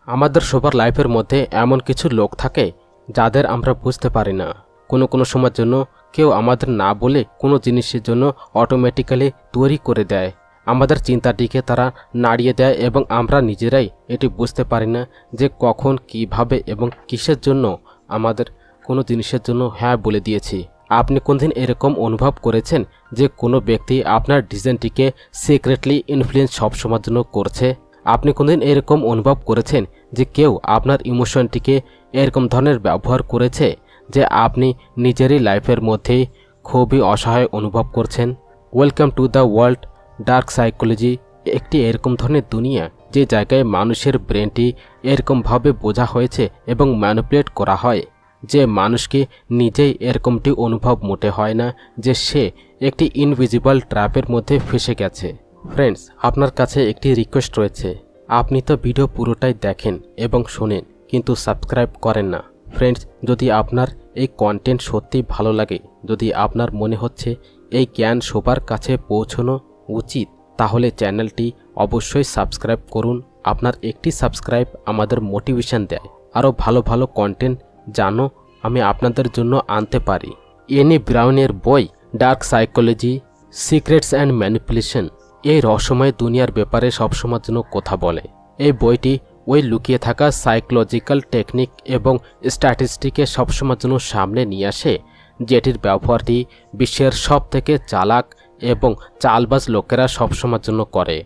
আমাদের সবার লাইফের মধ্যে এমন কিছু লোক থাকে যাদের আমরা বুঝতে পারি না। কোনো সময়ের জন্য কেউ আমাদের না বলে কোনো জিনিসের জন্য অটোমেটিক্যালি তৈরি করে দেয়। আমাদের চিন্তাটিকে তারা নাড়িয়ে দেয় এবং আমরা নিজেরাই এটি বুঝতে পারি না যে কখন কিভাবে এবং কিসের জন্য আমাদের কোনো জিনিসের জন্য হ্যাঁ বলে দিয়েছি। আপনি কোনদিন এরকম অনুভব করেছেন যে কোনো ব্যক্তি আপনার ডিসিশনটিকে সিক্রেটলি ইনফ্লুয়েন্স সবসময়ের জন্য করছে? আপনি কোনদিন এরকম অনুভব করেছেন যে কেউ আপনার ইমোশনটিকে এরকম ধরনের ব্যবহার করেছে যে আপনি নিজেরই লাইফের মধ্যে খুবই অসহায় অনুভব করছেন? Welcome to the world dark psychology, একটি এরকম ধরনের দুনিয়া যে জায়গায় মানুষের ব্রেনটি এরকমভাবে বোঝা হয়েছে এবং ম্যানিপুলেট করা হয় যে মানুষকে নিজেই এরকমটি অনুভব মোটে হয় না যে সে একটি ইনভিজিবল ট্র্যাপের মধ্যে ফেসে গেছে। ফ্রেন্ডস, আপনার কাছে একটি রিকোয়েস্ট রয়েছে। আপনি তো ভিডিও পুরোটাই দেখেন এবং শোনেন কিন্তু সাবস্ক্রাইব করেন না। ফ্রেন্ডস, যদি আপনার এই কন্টেন্ট সত্যি ভালো লাগে, যদি আপনার মনে হচ্ছে এই জ্ঞান সবার কাছে পৌঁছানো উচিত, তাহলে চ্যানেলটি অবশ্যই সাবস্ক্রাইব করুন। আপনার একটি সাবস্ক্রাইব আমাদের মোটিভেশন দেয় আরও ভালো ভালো কন্টেন্ট জানো আমি আপনাদের জন্য আনতে পারি। এনি ব্রাউনের বই dark psychology, secrets and manipulation এই রহস্যময় দুনিয়ার ব্যাপারে সবসময়ের জন্য কথা বলে। এই বইটি ওই লুকিয়ে থাকা সাইকোলজিক্যাল টেকনিক এবং স্ট্যাটিস্টিকে সবসময়ের জন্য সামনে নিয়ে আসে যেটির ব্যবহারটি বিশ্বের সব থেকে চালাক এবং চালবাজ লোকেরা সবসময়ের জন্য করে।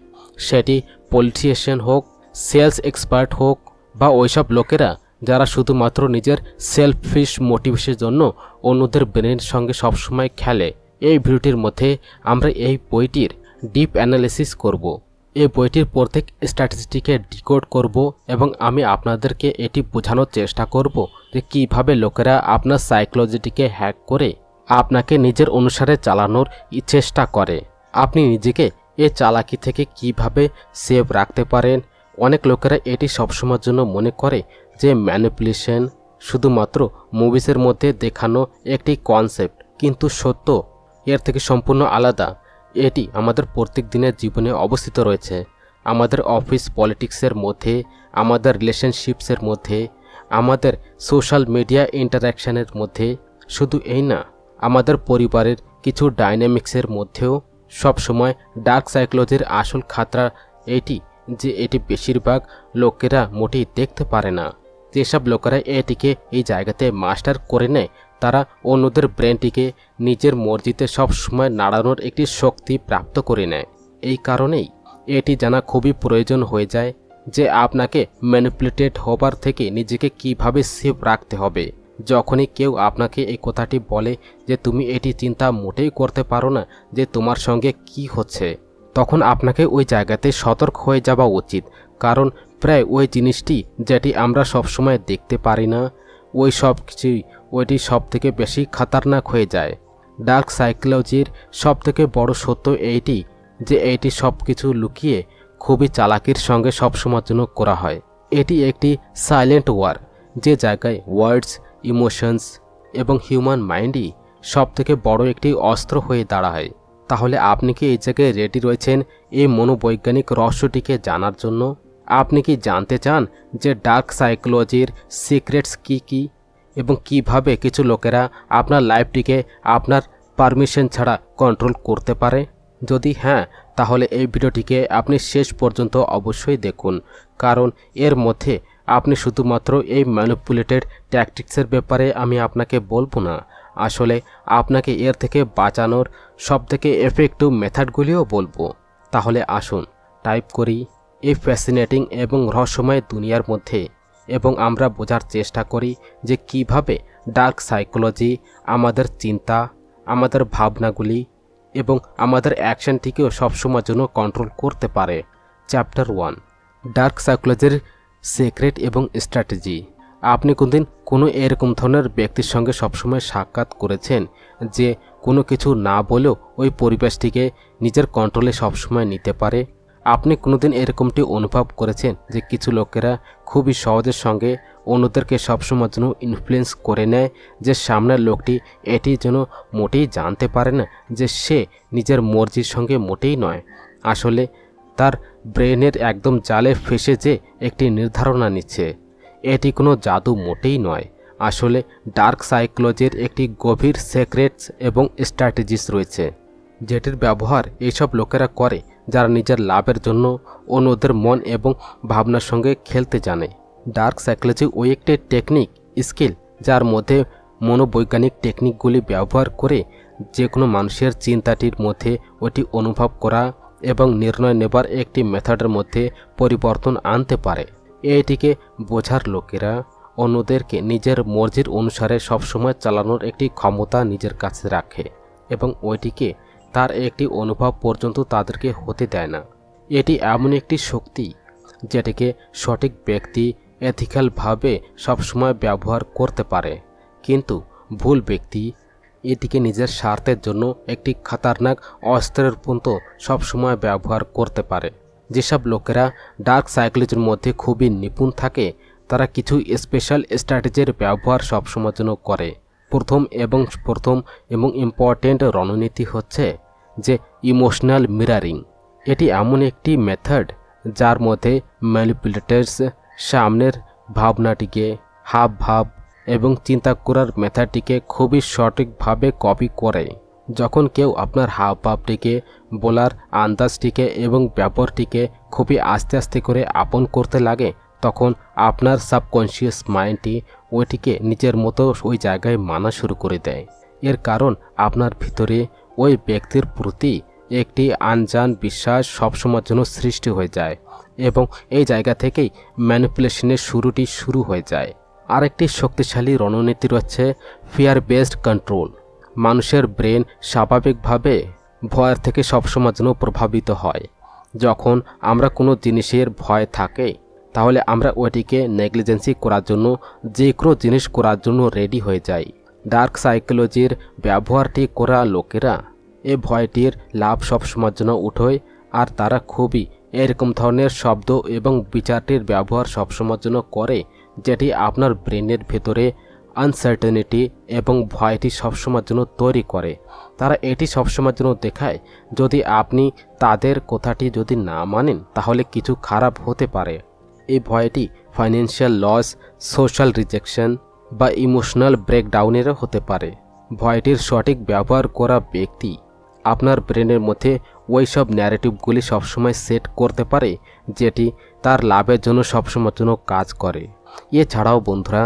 সেটি পলিটিশিয়ান হোক, সেলস এক্সপার্ট হোক বা ওইসব লোকেরা যারা শুধুমাত্র নিজের সেলফিশ মোটিভেশনের জন্য অন্যদের ব্রেনের সঙ্গে সবসময় খেলে। এই ভিডিওটির মধ্যে আমরা এই বইটির ডিপ অ্যানালিসিস করব। এই বইটির প্রত্যেক স্ট্যাটিস্টিকে ডিকোড করব এবং আমি আপনাদেরকে এটি বোঝানোর চেষ্টা করব যে কীভাবে লোকেরা আপনার সাইকোলজিটিকে হ্যাক করে আপনাকে নিজের অনুসারে চালানোর চেষ্টা করে। আপনি নিজেকে এই চালাকি থেকে কিভাবে সেভ রাখতে পারেন। অনেক লোকেরা এটি সবসময়ের জন্য মনে করে যে ম্যানিপুলেশন শুধুমাত্র মুভিসের মধ্যে দেখানো একটি কনসেপ্ট, কিন্তু সত্য এর থেকে সম্পূর্ণ আলাদা। এটি আমাদের প্রত্যেক দিনের জীবনে অবস্থিত রয়েছে। আমাদের অফিস পলিটিক্সের মধ্যে, আমাদের রিলেশনশিপসের মধ্যে, আমাদের সোশ্যাল মিডিয়া ইন্টারাকশানের মধ্যে। শুধু এই না, আমাদের পরিবারের কিছু ডাইনামিক্সের মধ্যেও সবসময় ডার্ক সাইকোলজির আসল খাতরা এটি যে এটি বেশিরভাগ লোকেরা মোটেই দেখতে পারে না। যেসব লোকেরা এটিকে এই জায়গাতে মাস্টার করে নেয় তারা অন্যদের ব্রেনটিকে নিজের মর্জিতে সবসময় নাড়ানোর একটি শক্তি প্রাপ্ত করে নেয়। এই কারণেই এটি জানা খুবই প্রয়োজন হয়ে যায় যে আপনাকে ম্যানিপুলেটেড হবার থেকে নিজেকে কিভাবে সেভ রাখতে হবে। যখনই কেউ আপনাকে এই কথাটি বলে যে তুমি এটি চিন্তা মোটেই করতে পারো না যে তোমার সঙ্গে কি হচ্ছে, তখন আপনাকে ওই জায়গাতে সতর্ক হয়ে যাওয়া উচিত। কারণ প্রায় ওই জিনিসটি যেটি আমরা সবসময় দেখতে পারি না, ওই সব কিছুই ওইটি সব থেকে বেশি খতরনাক হয়ে যায়। ডার্ক সাইকোলজির সব থেকে বড় সত্য এইটি যে এইটি সব কিছু লুকিয়ে খুবই চালাকির সঙ্গে সবসময়ের জন্য করা হয়। এটি একটি সাইলেন্ট ওয়ার, যে জায়গায় ওয়ার্ডস, ইমোশনস এবং হিউম্যান মাইন্ডই সব থেকে বড় একটি অস্ত্র হয়ে দাঁড়ায়। তাহলে আপনি কি এই জায়গায় রেডি রয়েছেন এই মনোবৈজ্ঞানিক রহস্যটিকে জানার জন্য? আপনি কি জানতে চান যে ডার্ক সাইকোলজির সিক্রেটস কী এবং কিভাবে কিছু লোকেরা আপনার লাইফটিকে আপনার পারমিশন ছাড়া কন্ট্রোল করতে পারে? যদি হ্যাঁ, তাহলে এই ভিডিওটিকে আপনি শেষ পর্যন্ত অবশ্যই দেখুন, কারণ এর মধ্যে আপনি শুধুমাত্র এই ম্যানিপুলেটেড ট্যাকটিক্সের ব্যাপারে আমি আপনাকে বলবো না, আসলে আপনাকে এর থেকে বাঁচানোর সবথেকে এফেক্টিভ মেথডগুলিও বলবো। তাহলে আসুন টাইপ করি এই ফ্যাসিনেটিং এবং রহস্যময় দুনিয়ার মধ্যে এবং আমরা বোঝার চেষ্টা করি যে কিভাবে ডার্ক সাইকোলজি আমাদের চিন্তা, আমাদের ভাবনাগুলি এবং আমাদের অ্যাকশনটিকেও সবসময়ের জন্য কন্ট্রোল করতে পারে। চ্যাপ্টার 1, ডার্ক সাইকোলজির সিক্রেট এবং স্ট্র্যাটেজি। আপনি কোনদিন কোনো এরকম ধরনের ব্যক্তির সঙ্গে সবসময় সাক্ষাৎ করেছেন যে কোনো কিছু না বলেও ওই পরিবেশটিকে নিজের কন্ট্রোলে সবসময় নিতে পারে? আপনি কোনোদিন এরকমটি অনুভব করেছেন যে কিছু লোকেরা খুবই সহজের সঙ্গে অন্যদেরকে সবসময়ের জন্য ইনফ্লুয়েন্স করে নেয়, যে সামনের লোকটি এটি যেন মোটেই জানতে পারে না যে সে নিজের মর্জির সঙ্গে মোটেই নয়, আসলে তার ব্রেনের একদম জালে ফেসে যে একটি নির্ধারণা নিচ্ছে। এটি কোনো জাদু মোটেই নয়। আসলে ডার্ক সাইকোলজির একটি গভীর সিক্রেটস এবং স্ট্র্যাটেজিস রয়েছে, যেটির ব্যবহার এইসব লোকেরা করে যারা নিজের লাভের জন্য অন্যদের মন এবং ভাবনার সঙ্গে খেলতে জানে। ডার্ক সাইকোলজি ওই একটি টেকনিক স্কিল যার মধ্যে মনোবৈজ্ঞানিক টেকনিকগুলি ব্যবহার করে যে কোনো মানুষের চিন্তাটির মধ্যে ওটি অনুভব করা এবং নির্ণয় নেবার একটি মেথডের মধ্যে পরিবর্তন আনতে পারে। এটিকে বোঝার লোকেরা অন্যদেরকে নিজের মর্জির অনুসারে সবসময় চালানোর একটি ক্ষমতা নিজের কাছে রাখে এবং ওইটিকে তার একটি অনুভব পর্যন্ত তাদেরকে হতে দেয় না। এটি এমন একটি শক্তি যেটিকে সঠিক ব্যক্তি এথিক্যালভাবে সবসময় ব্যবহার করতে পারে, কিন্তু ভুল ব্যক্তি এটিকে নিজের স্বার্থের জন্য একটি খতরনাক অস্ত্রের মতো সবসময় ব্যবহার করতে পারে। যেসব লোকেরা ডার্ক সাইকোলজির মধ্যে খুবই নিপুণ থাকে তারা কিছু স্পেশাল স্ট্র্যাটেজির ব্যবহার সবসময়ের জন্য করে। প্রথম এবং ইম্পর্টেন্ট রণনীতি হচ্ছে যে ইমোশনাল মিরারিং। এটি এমন একটি মেথড যার মধ্যে ম্যানিপুলেটরস সামনের ভাবনাটিকে, হাবভাব এবং চিন্তা করার মেথডটিকে খুবই সঠিকভাবে কপি করে। যখন কেউ আপনার হাবভাবটিকে, বলার আন্দাজটিকে এবং ব্যাপারটিকে খুবই আস্তে আস্তে করে আপন করতে লাগে, তখন আপনার সাবকনশিয়াস মাইন্ডটি ওইটিকে নিজের মতো ওই জায়গায় মানা শুরু করে দেয়। এর কারণ আপনার ভিতরে ওই ব্যক্তির প্রতি একটি আনজান বিশ্বাস সবসময়ের জন্য সৃষ্টি হয়ে যায় এবং এই জায়গা থেকেই ম্যানিপুলেশনের শুরু হয়ে যায়। আরেকটি শক্তিশালী রণনীতি রয়েছে ফিয়ার বেসড কন্ট্রোল। মানুষের ব্রেন স্বাভাবিকভাবে ভয়ের থেকে সবসময়ের জন্য প্রভাবিত হয়। যখন আমরা কোনো জিনিসের ভয় থাকে তাহলে আমরা ওইটিকে নেগলিজেন্সি করার জন্য যে কোনো জিনিস করার জন্য রেডি হয়ে যাই। ডার্ক সাইকোলজির ব্যবহারটি করা লোকেরা এ ভয়টির লাভ সবসময়ের জন্য উঠোয়, আর তারা খুবই এরকম ধরনের শব্দ এবং বিচারটির ব্যবহার সবসময়ের জন্য করে যেটি আপনার ব্রেনের ভেতরে আনসার্টেনিটি এবং ভয়টি সবসময়ের জন্য তৈরি করে। তারা এটি সবসময়ের জন্য দেখায় যদি আপনি তাদের কথাটি যদি না মানেন তাহলে কিছু খারাপ হতে পারে। এই ভয়টি ফাইন্যান্সিয়াল লস, সোশ্যাল রিজেকশন বা ইমোশনাল ব্রেকডাউনেরও হতে পারে। ভয়টির সঠিক ব্যবহার করা ব্যক্তি আপনার ব্রেনের মধ্যে ওই সব ন্যারেটিভগুলি সবসময় সেট করতে পারে যেটি তার লাভের জন্য সবসময়ের জন্য কাজ করে। এছাড়াও বন্ধুরা,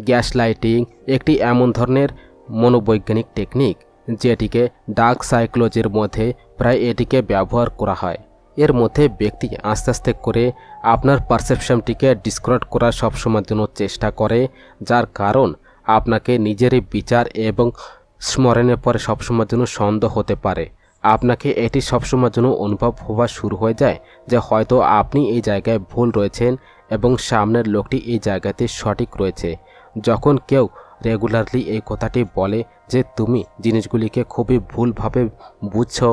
গ্যাস লাইটিং একটি এমন ধরনের মনোবৈজ্ঞানিক টেকনিক যেটিকে ডার্ক সাইকোলজির মধ্যে প্রায় এটিকে ব্যবহার করা হয়। এর মধ্যে ব্যক্তি আস্তে আস্তে করে আপনার পারসেপশনটিকে ডিসকর্ড করার সবসময়ের জন্য চেষ্টা করে, যার কারণ আপনাকে নিজেরই বিচার এবং স্মরণের পরে সবসময়ের জন্য সন্দেহ হতে পারে। আপনাকে এটি সবসময়ের জন্য অনুভব হওয়া শুরু হয়ে যায় যে হয়তো আপনি এই জায়গায় ভুল রয়েছেন এবং সামনের লোকটি এই জায়গাতে সঠিক রয়েছে। যখন কেউ রেগুলারলি এই কথাটি বলে যে তুমি জিনিসগুলিকে খুবই ভুলভাবে বুঝছো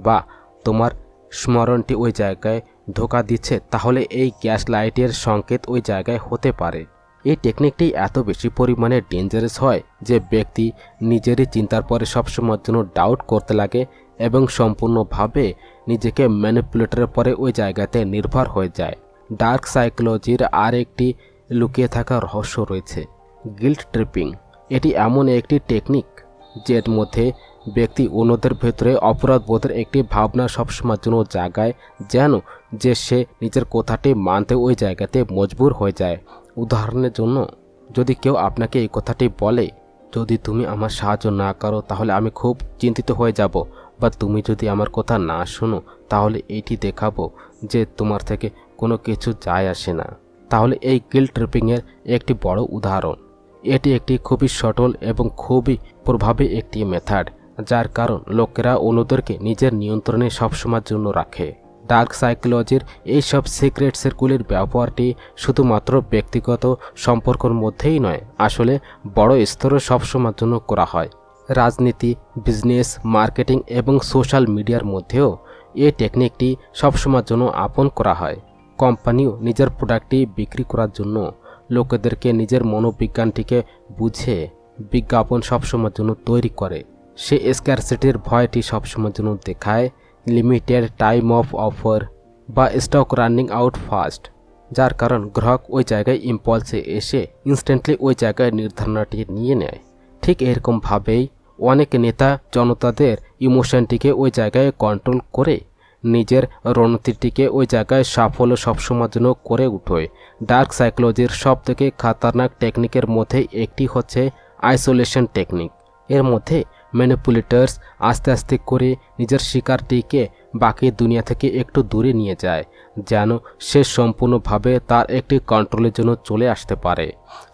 বা তোমার স্মরণটি ওই জায়গায় ধোঁকা দিচ্ছে, তাহলে এই গ্যাস লাইটের সংকেত ওই জায়গায় হতে পারে। এই টেকনিকটি এত বেশি পরিমাণে ডেঞ্জারাস হয় যে ব্যক্তি নিজেরই চিন্তার পরে সবসময়ের জন্য ডাউট করতে লাগে এবং সম্পূর্ণভাবে নিজেকে ম্যানিপুলেটরের পরে ওই জায়গাতে নির্ভর হয়ে যায়। ডার্ক সাইকোলজির আর একটি লুকিয়ে থাকা রহস্য রয়েছে, গিল্ট ট্রিপিং। এটি এমন একটি টেকনিক যের মধ্যে ব্যক্তি অন্যদের ভেতরে অপরাধবোধের একটি ভাবনা সবসময়ের জন্য জাগায়, যেন যে সে নিজের কথাটি মানতে ওই জায়গাতে মজবুর হয়ে যায়। উদাহরণের জন্য, যদি কেউ আপনাকে এই কথাটি বলে, যদি তুমি আমার সাহায্য না করো তাহলে আমি খুব চিন্তিত হয়ে যাব, বা তুমি যদি আমার কথা না শোনো তাহলে এইটি দেখাবো যে তোমার থেকে কোনো কিছু যায় আসে না, তাহলে এই গিল্ট ট্রিপিংয়ের একটি বড় উদাহরণ। এটি একটি খুবই সটল এবং খুবই প্রভাবী একটি মেথড, যার কারণ লোকেরা অন্যদেরকে নিজের নিয়ন্ত্রণে সবসময়ের জন্য রাখে। ডার্ক সাইকোলজির এই সব সিক্রেটসগুলির ব্যবহারটি শুধুমাত্র ব্যক্তিগত সম্পর্কের মধ্যেই নয়, আসলে বড় স্তরে সবসময়ের জন্য করা হয়। রাজনীতি, বিজনেস, মার্কেটিং এবং সোশ্যাল মিডিয়ার মধ্যেও এই টেকনিকটি সবসময়ের জন্য আপন করা হয়। কোম্পানিও নিজের প্রোডাক্টটি বিক্রি করার জন্য লোকেদেরকে নিজের মনোবিজ্ঞানটিকে বুঝে বিজ্ঞাপন সবসময়ের জন্য তৈরি করে। সে স্ক্যারসিটির ভয়টি সবসময়ের জন্য দেখায়, লিমিটেড টাইম অফ অফার, বা স্টক রানিং আউট ফাস্ট, যার কারণ গ্রাহক ওই জায়গায় ইম্পালসে এসে ইনস্ট্যান্টলি ওই জায়গায় নির্ধারণটি নিয়ে নেয়। ঠিক এরকমভাবেই অনেক নেতা জনতাদের ইমোশনটিকে ওই জায়গায় কন্ট্রোল করে নিজের রণনীতিটিকে ওই জায়গায় সাফল্য সবসময়ের জন্য করে উঠোয়। ডার্ক সাইকোলজির সবথেকে খাতারনাক টেকনিকের মধ্যে একটি হচ্ছে আইসোলেশন টেকনিক। এর মধ্যে ম্যানিপুলেটরস আস্তে আস্তে করে নিজের শিকারটিকে বাকি দুনিয়া থেকে একটু দূরে নিয়ে যায়, যেন সে সম্পূর্ণভাবে তার একটি কন্ট্রোলের জন্য চলে আসতে পারে।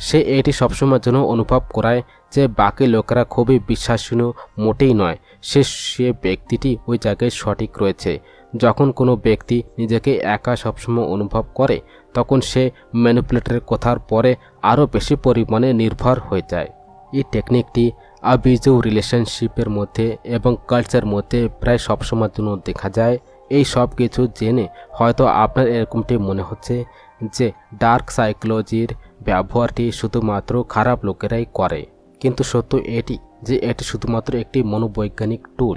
সে এটি সবসময়ের জন্য অনুভব করায় যে বাকি লোকেরা খুবই বিশ্বাসনীয় মোটেই নয়, সে ব্যক্তিটি ওই জায়গায় সঠিক রয়েছে। যখন কোনো ব্যক্তি নিজেকে একা সবসময় অনুভব করে তখন সে ম্যানিপুলেটরের কথার পরে আরও বেশি পরিমাণে নির্ভর হয়ে যায়। এই টেকনিকটি অ্যাবিউজিভ রিলেশনশিপের মধ্যে এবং কালচারের মধ্যে প্রায় সবসময়ের জন্য দেখা যায়। এই সব কিছু জেনে হয়তো আপনার এরকমটি মনে হচ্ছে যে ডার্ক সাইকোলজির ব্যবহারটি শুধুমাত্র খারাপ লোকেরাই করে, কিন্তু সত্য এটি যে এটি শুধুমাত্র একটি মনোবৈজ্ঞানিক টুল,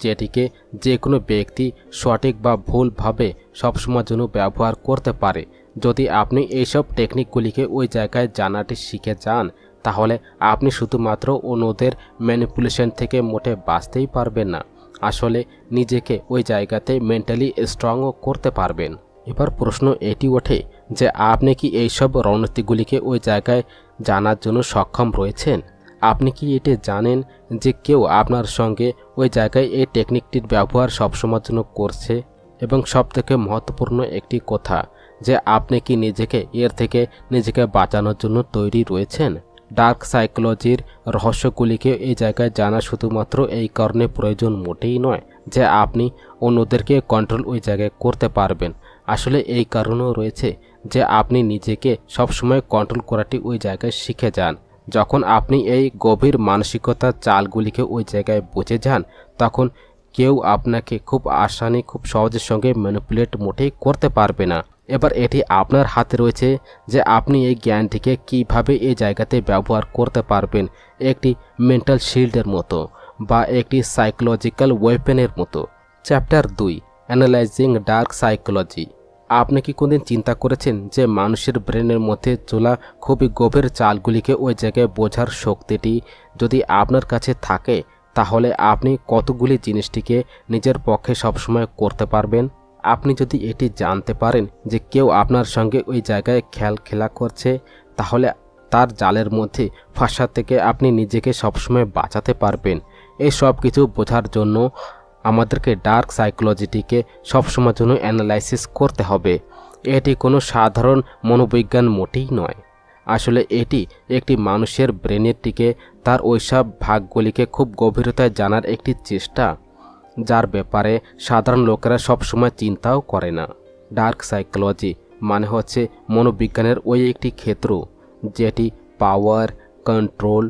যেটিকে যে কোনো ব্যক্তি সঠিক বা ভুলভাবে সবসময়ের জন্য ব্যবহার করতে পারে। যদি আপনি এইসব টেকনিকগুলিকে ওই জায়গায় জানাটি শিখে যান, তাহলে আপনি শুধুমাত্র অন্যদের ম্যানিপুলেশন থেকে মোটে বাঁচতেই পারবেন না, আসলে নিজেকে ওই জায়গাতে মেন্টালি স্ট্রংও করতে পারবেন। এবার প্রশ্ন এটি ওঠে যে আপনি কি এইসব রণনীতিগুলিকে ওই জায়গায় জানার জন্য সক্ষম রয়েছেন? আপনি কি এটি জানেন যে কেউ আপনার সঙ্গে ওই জায়গায় এই টেকনিকটির ব্যবহার সবসময়ের জন্য করছে? এবং সবথেকে মহত্বপূর্ণ একটি কথা, যে আপনি কি এর থেকে নিজেকে বাঁচানোর জন্য তৈরি রয়েছেন? ডার্ক সাইকোলজির রহস্যগুলিকে এই জায়গায় জানা শুধুমাত্র এই কারণে প্রয়োজন মোটেই নয় যে আপনি অন্যদেরকে কন্ট্রোল ওই জায়গায় করতে পারবেন। আসলে এই কারণেও রয়েছে যে আপনি নিজেকে সবসময় কন্ট্রোল করাটি ওই জায়গায় শিখে যান। যখন আপনি এই গভীর মানসিকতার চালগুলিকে ওই জায়গায় বুঝে যান, তখন কেউ আপনাকে খুব সহজের সঙ্গে ম্যানিপুলেট মোটেই করতে পারবে না। এবার এটি আপনার হাতে রয়েছে যে আপনি এই জ্ঞানটিকে কিভাবে এই জায়গাতে ব্যবহার করতে পারবেন, একটি মেন্টাল শিল্ডের মতো বা একটি সাইকোলজিক্যাল ওয়েপেনের মতো। Chapter 2, analysing dark psychology. আপনি কি কোনদিন চিন্তা করেছেন যে মানুষের ব্রেনের মধ্যে চলা খুবই গভীর চালগুলিকে ওই জায়গায় বোঝার শক্তিটি যদি আপনার কাছে থাকে, তাহলে আপনি কতগুলি জিনিসটিকে নিজের পক্ষে সবসময় করতে পারবেন? আপনি যদি এটি জানতে পারেন যে কেউ আপনার সঙ্গে ওই জায়গায় খেলা করছে, তাহলে তার জালের মধ্যে ফাঁসা থেকে আপনি নিজেকে সবসময় বাঁচাতে পারবেন। এই সব কিছু বোঝার জন্য আমাদেরকে ডার্ক সাইকোলজিটিকে সবসময়ের জন্য অ্যানালাইসিস করতে হবে। এটি কোনো সাধারণ মনোবিজ্ঞান মোটেই নয়। আসলে এটি একটি মানুষের ব্রেনেরটিকে তার ওইসব ভাগগুলিকে খুব গভীরতায় জানার একটি চেষ্টা, যার ব্যাপারে সাধারণ লোকেরা সবসময় চিন্তাও করে না। ডার্ক সাইকোলজি মানে হচ্ছে মনোবিজ্ঞানের ওই একটি ক্ষেত্র যেটি পাওয়ার, কন্ট্রোল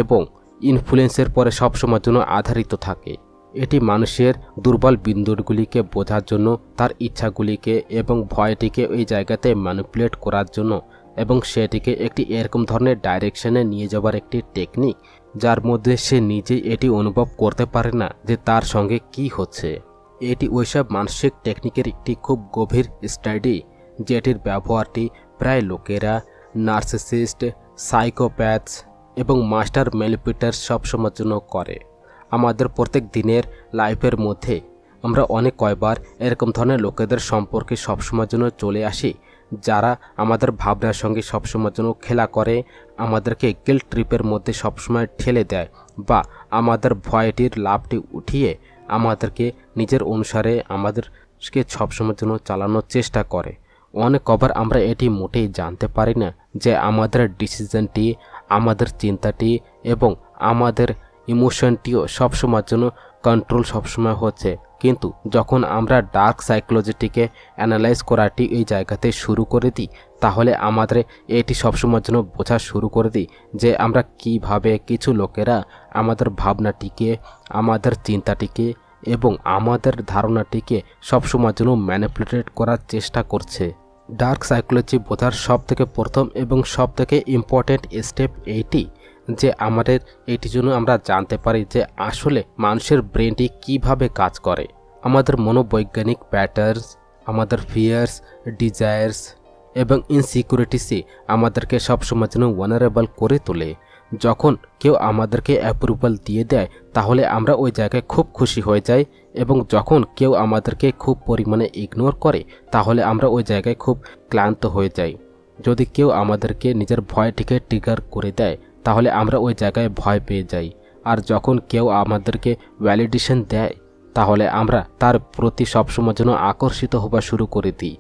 এবং ইনফ্লুয়েন্সের পরে সবসময়ের জন্য আধারিত থাকে। এটি মানুষের দুর্বল বিন্দুগুলিকে বোঝার জন্য, তার ইচ্ছাগুলিকে এবং ভয়টিকে ওই জায়গাতে ম্যানিপুলেট করার জন্য এবং সেটিকে একটি এরকম ধরনের ডাইরেকশনে নিয়ে যাওয়ার একটি টেকনিক, যার মধ্যে সে নিজেই এটি অনুভব করতে পারে না যে তার সঙ্গে কি হচ্ছে। এটি ওইসব মানসিক টেকনিকের একটি খুব গভীর স্টাডি, যেটির ব্যবহারটি প্রায় লোকেরা, নার্সিসিস্ট, সাইকোপ্যাথস এবং মাস্টার ম্যানিপুলেটর সবসময়ের জন্য করে। আমাদের প্রত্যেক দিনের লাইফের মধ্যে আমরা কয়বার এরকম ধরনের লোকেদের সম্পর্কে সবসময়ের জন্য চলে আসি, যারা আমাদের ভাবনার সঙ্গে সবসময়ের জন্য খেলা করে, আমাদেরকে গিল্ট ট্রিপের মধ্যে সবসময় ঠেলে দেয় বা আমাদের ভয়টির লাভটি উঠিয়ে আমাদেরকে নিজের অনুসারে আমাদেরকে সবসময়ের জন্য চালানোর চেষ্টা করে। কবার আমরা এটি মোটেই জানতে পারি না যে আমাদের ডিসিশনটি, আমাদের চিন্তাটি এবং আমাদের ইমোশনটিও সবসময়ের জন্য কন্ট্রোল সবসময় হচ্ছে। কিন্তু যখন আমরা ডার্ক সাইকোলজিটিকে অ্যানালাইজ করাটি এই জায়গাতে শুরু করে দিই, তাহলে আমাদের এটি সবসময়ের জন্য বোঝা শুরু করে দিই যে আমরা কিভাবে কিছু লোকেরা আমাদের ভাবনাটিকে, আমাদের চিন্তাটিকে এবং আমাদের ধারণাটিকে সবসময়ের জন্য ম্যানিপুলেট করার চেষ্টা করছে। ডার্ক সাইকোলজি বোঝার সবথেকে প্রথম এবং সবথেকে ইম্পর্ট্যান্ট স্টেপ এইটি যে আমাদের এটির জন্য আমরা জানতে পারি যে আসলে মানুষের ব্রেনটি কিভাবে কাজ করে। আমাদের মনোবৈজ্ঞানিক প্যাটার্নস, আমাদের ফিয়ার্স, ডিজায়ার্স এবং ইনসিকিউরিটিসই আমাদেরকে সবসময় যেন ওয়ানারেবল করে তোলে। যখন কেউ আমাদেরকে অ্যাপ্রুভাল দিয়ে দেয় তাহলে আমরা ওই জায়গায় খুব খুশি হয়ে যাই, এবং যখন কেউ আমাদেরকে খুব পরিমাণে ইগনোর করে তাহলে আমরা ওই জায়গায় খুব ক্লান্ত হয়ে যাই। যদি কেউ আমাদেরকে নিজের ভয়টিকে ট্রিগার করে দেয় তাহলে আমরা ওই জায়গায় ভয় পেয়ে যাই। আর যখন কেউ আমাদেরকে ভ্যালিডেশন দেয় তাহলে আমরা তার প্রতি সবসময় যেন আকর্ষিত হওয়া শুরু করে দিই।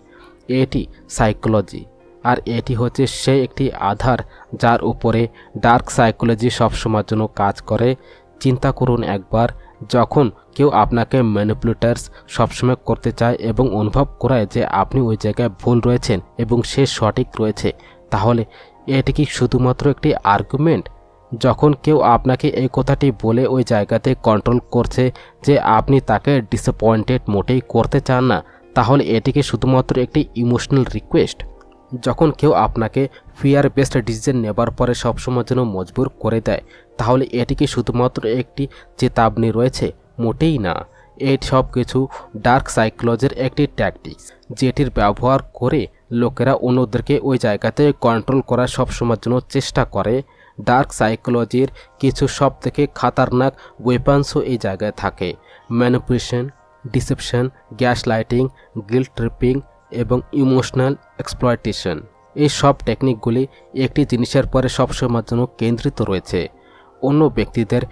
এটি সাইকোলজি, আর এটি হচ্ছে সেই একটি আধার যার উপরে ডার্ক সাইকোলজি সবসময় জন্য কাজ করে। চিন্তা করুন একবার, যখন কেউ আপনাকে ম্যানিপুলেটার্স সবসময় করতে চায় এবং অনুভব করায় যে আপনি ওই জায়গায় ভুল রয়েছেন এবং সে সঠিক রয়েছে, তাহলে এটি কি শুধুমাত্র একটি আর্গুমেন্ট? যখন কেউ আপনাকে এই কথাটি বলে ওই জায়গাতে কন্ট্রোল করছে যে আপনি তাকে ডিসঅ্যাপয়েন্টেড মোটেই করতে চান না, তাহলে এটিকে শুধুমাত্র একটি ইমোশনাল রিকোয়েস্ট? যখন কেউ আপনাকে ফিয়ার বেসড ডিসিশন নেবার পরে সবসময় যেন মজবুর করে দেয়, তাহলে এটিকে শুধুমাত্র একটি চেতাবনী রয়েছে? মোটেই না। এই সব কিছু ডার্ক সাইকোলজির একটি ট্যাকটিক্স, যেটির ব্যবহার করে লোকেরা অন্যদেরকে ওই জায়গাতে কন্ট্রোল করার সবসময়ের জন্য চেষ্টা করে। ডার্ক সাইকোলজির কিছু সব থেকে খাতারনাক ওয়েপন্সও এই জায়গায় থাকে: manipulation, deception, gas lighting, guilt tripping এবং ইমোশনাল এক্সপ্লয়টেশন। এই সব টেকনিকগুলি একটি জিনিসের পরে সবসময়ের জন্য কেন্দ্রিত রয়েছে: অন্য ব্যক্তিদের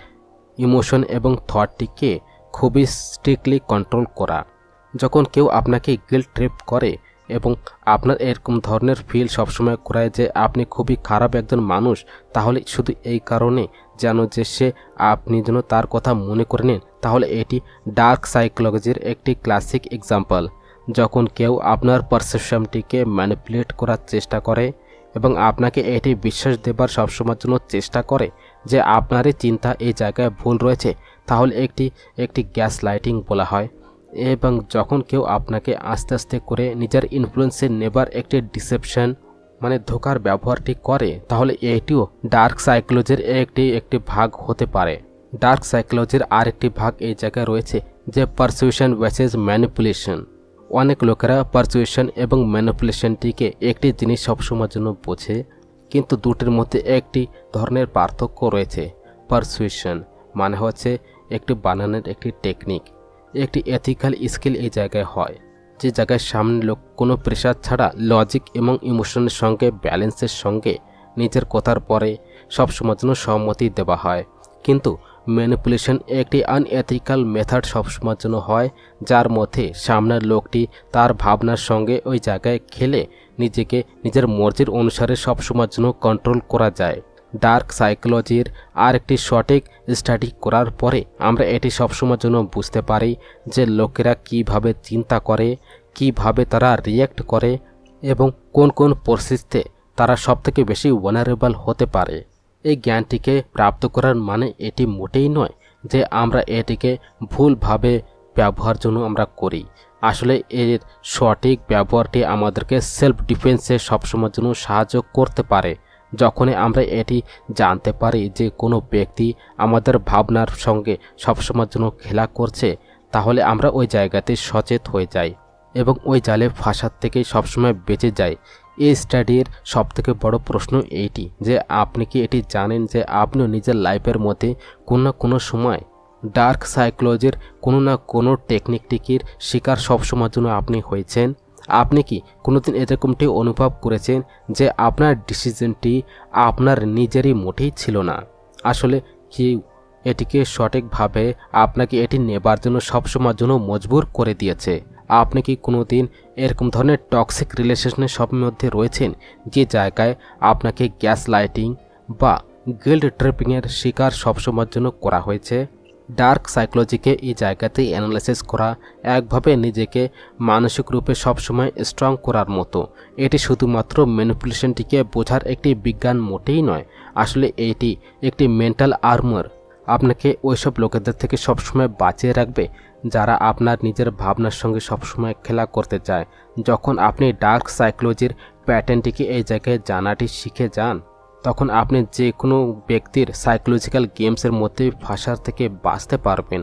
ইমোশন এবং থটটিকে খুবই স্ট্রিক্টলি কন্ট্রোল করা। যখন কেউ আপনাকে গিল্ট ট্রিপ করে এবং আপনার এরকম ধরনের ফিল সবসময় করায় যে আপনি খুবই খারাপ একজন মানুষ, তাহলে শুধু এই কারণে যেন যে সে আপনি যেন তার কথা মনে করে নেন, তাহলে এটি ডার্ক সাইকোলজির একটি ক্লাসিক এক্সাম্পল। যখন কেউ আপনার পারসেপশনটিকে ম্যানিপুলেট করার চেষ্টা করে এবং আপনাকে এটি বিশ্বাস দেবার সবসময়ের জন্য চেষ্টা করে যে আপনারই চিন্তা এই জায়গায় ভুল রয়েছে, তাহলে একটি গ্যাস লাইটিং বলা হয়। এবং যখন কেউ আপনাকে আস্তে আস্তে করে নিজের ইনফ্লুয়েন্সে নেবার একটি ডিসেপশন মানে ধোকার ব্যবহারটি করে, তাহলে এটিও ডার্ক সাইকোলজির একটি ভাগ হতে পারে। ডার্ক সাইকোলজির আরেকটি ভাগ এই জায়গায় রয়েছে যে পারসুয়েশন ভার্সেস ম্যানিপুলেশন। অনেক লোকেরা পারসুয়েশন এবং ম্যানিপুলেশনটিকে একটি জিনিস সবসময়ের জন্য বোঝে, কিন্তু দুটির মধ্যে একটি ধরনের পার্থক্য রয়েছে। পারসুয়েশন মানে হচ্ছে একটি বানানোর একটি টেকনিক, একটি এথিক্যাল স্কিল এই জায়গায় হয়, যে জায়গায় সামনে লোক কোনো প্রেশার ছাড়া লজিক এবং ইমোশনের সঙ্গে ব্যালেন্সের সঙ্গে নিজের কথার পরে সবসময়ের জন্য সম্মতি দেওয়া হয়। কিন্তু ম্যানিপুলেশন একটি আনএথিক্যাল মেথড সবসময়ের জন্য হয়, যার মধ্যে সামনের লোকটি তার ভাবনার সঙ্গে ওই জায়গায় খেলে নিজেকে নিজের মর্জির অনুসারে সবসময়ের জন্য কন্ট্রোল করা যায়। ডার্ক সাইকোলজির আরেকটি সঠিক স্টাডি করার পরে আমরা এটি সবসময়ের জন্য বুঝতে পারি যে লোকেরা কিভাবে চিন্তা করে, কিভাবে তারা রিয়্যাক্ট করে এবং কোন কোন পরিস্থিতিতে তারা সবথেকে বেশি ওয়ানারেবল হতে পারে। এই জ্ঞানটিকে প্রাপ্ত করার মানে এটি মোটেই নয় যে আমরা এটিকে ভুলভাবে ব্যবহার জন্য আমরা করি। আসলে এর সঠিক ব্যবহারটি আমাদেরকে সেলফ ডিফেন্সে সবসময়ের জন্য সাহায্য করতে পারে। যখনই আমরা এটি জানতে পারি যে কোনো ব্যক্তি আমাদের ভাবনার সঙ্গে সবসময়ের জন্য খেলা করছে, তাহলে আমরা ওই জায়গাতে সচেত হয়ে যাই এবং ওই জালে ফাঁসার থেকে সবসময় বেঁচে যাই। এই স্টাডির সবথেকে বড় প্রশ্ন এইটি যে আপনি কি এটি জানেন যে আপনিও নিজের লাইফের মধ্যে কোনো না কোনো সময় ডার্ক সাইকোলজির কোনো না কোনো টেকনিকটির শিকার সবসময়ের জন্য আপনি হয়েছেন? আপনি কি কোনোদিন এরকমটি অনুভব করেছেন যে আপনার ডিসিশনটি আপনার নিজেরই মোটেই ছিল না, আসলে কি এটিকে সঠিকভাবে আপনাকে এটি নেবার জন্য সবসময়ের জন্য মজবুর করে দিয়েছে? আপনি কি কোনোদিন এরকম ধরনের টক্সিক রিলেশনের সব মধ্যে রয়েছেন যে জায়গায় আপনাকে গ্যাস লাইটিং বা গিল্ট ট্রিপিংয়ের শিকার সবসময়ের জন্য করা হয়েছে? ডার্ক সাইকোলজিকে এই জায়গাতেই অ্যানালাইসিস করা একভাবে নিজেকে মানসিক রূপে সবসময় স্ট্রং করার মতো। এটি শুধুমাত্র ম্যানিপুলেশনটিকে বোঝার একটি বিজ্ঞান মোটেই নয়, আসলে এটি একটি মেন্টাল আর্মার। আপনাকে ওইসব লোকেদের থেকে সবসময় বাঁচিয়ে রাখবে যারা আপনার নিজের ভাবনার সঙ্গে সবসময় খেলা করতে চায়। যখন আপনি ডার্ক সাইকোলজির প্যাটার্নটিকে এই জায়গায় জানাটি শিখে যান, তখন আপনি যে কোনো ব্যক্তির সাইকোলজিক্যাল গেমসের মধ্যে ফাঁসার থেকে বাঁচতে পারবেন।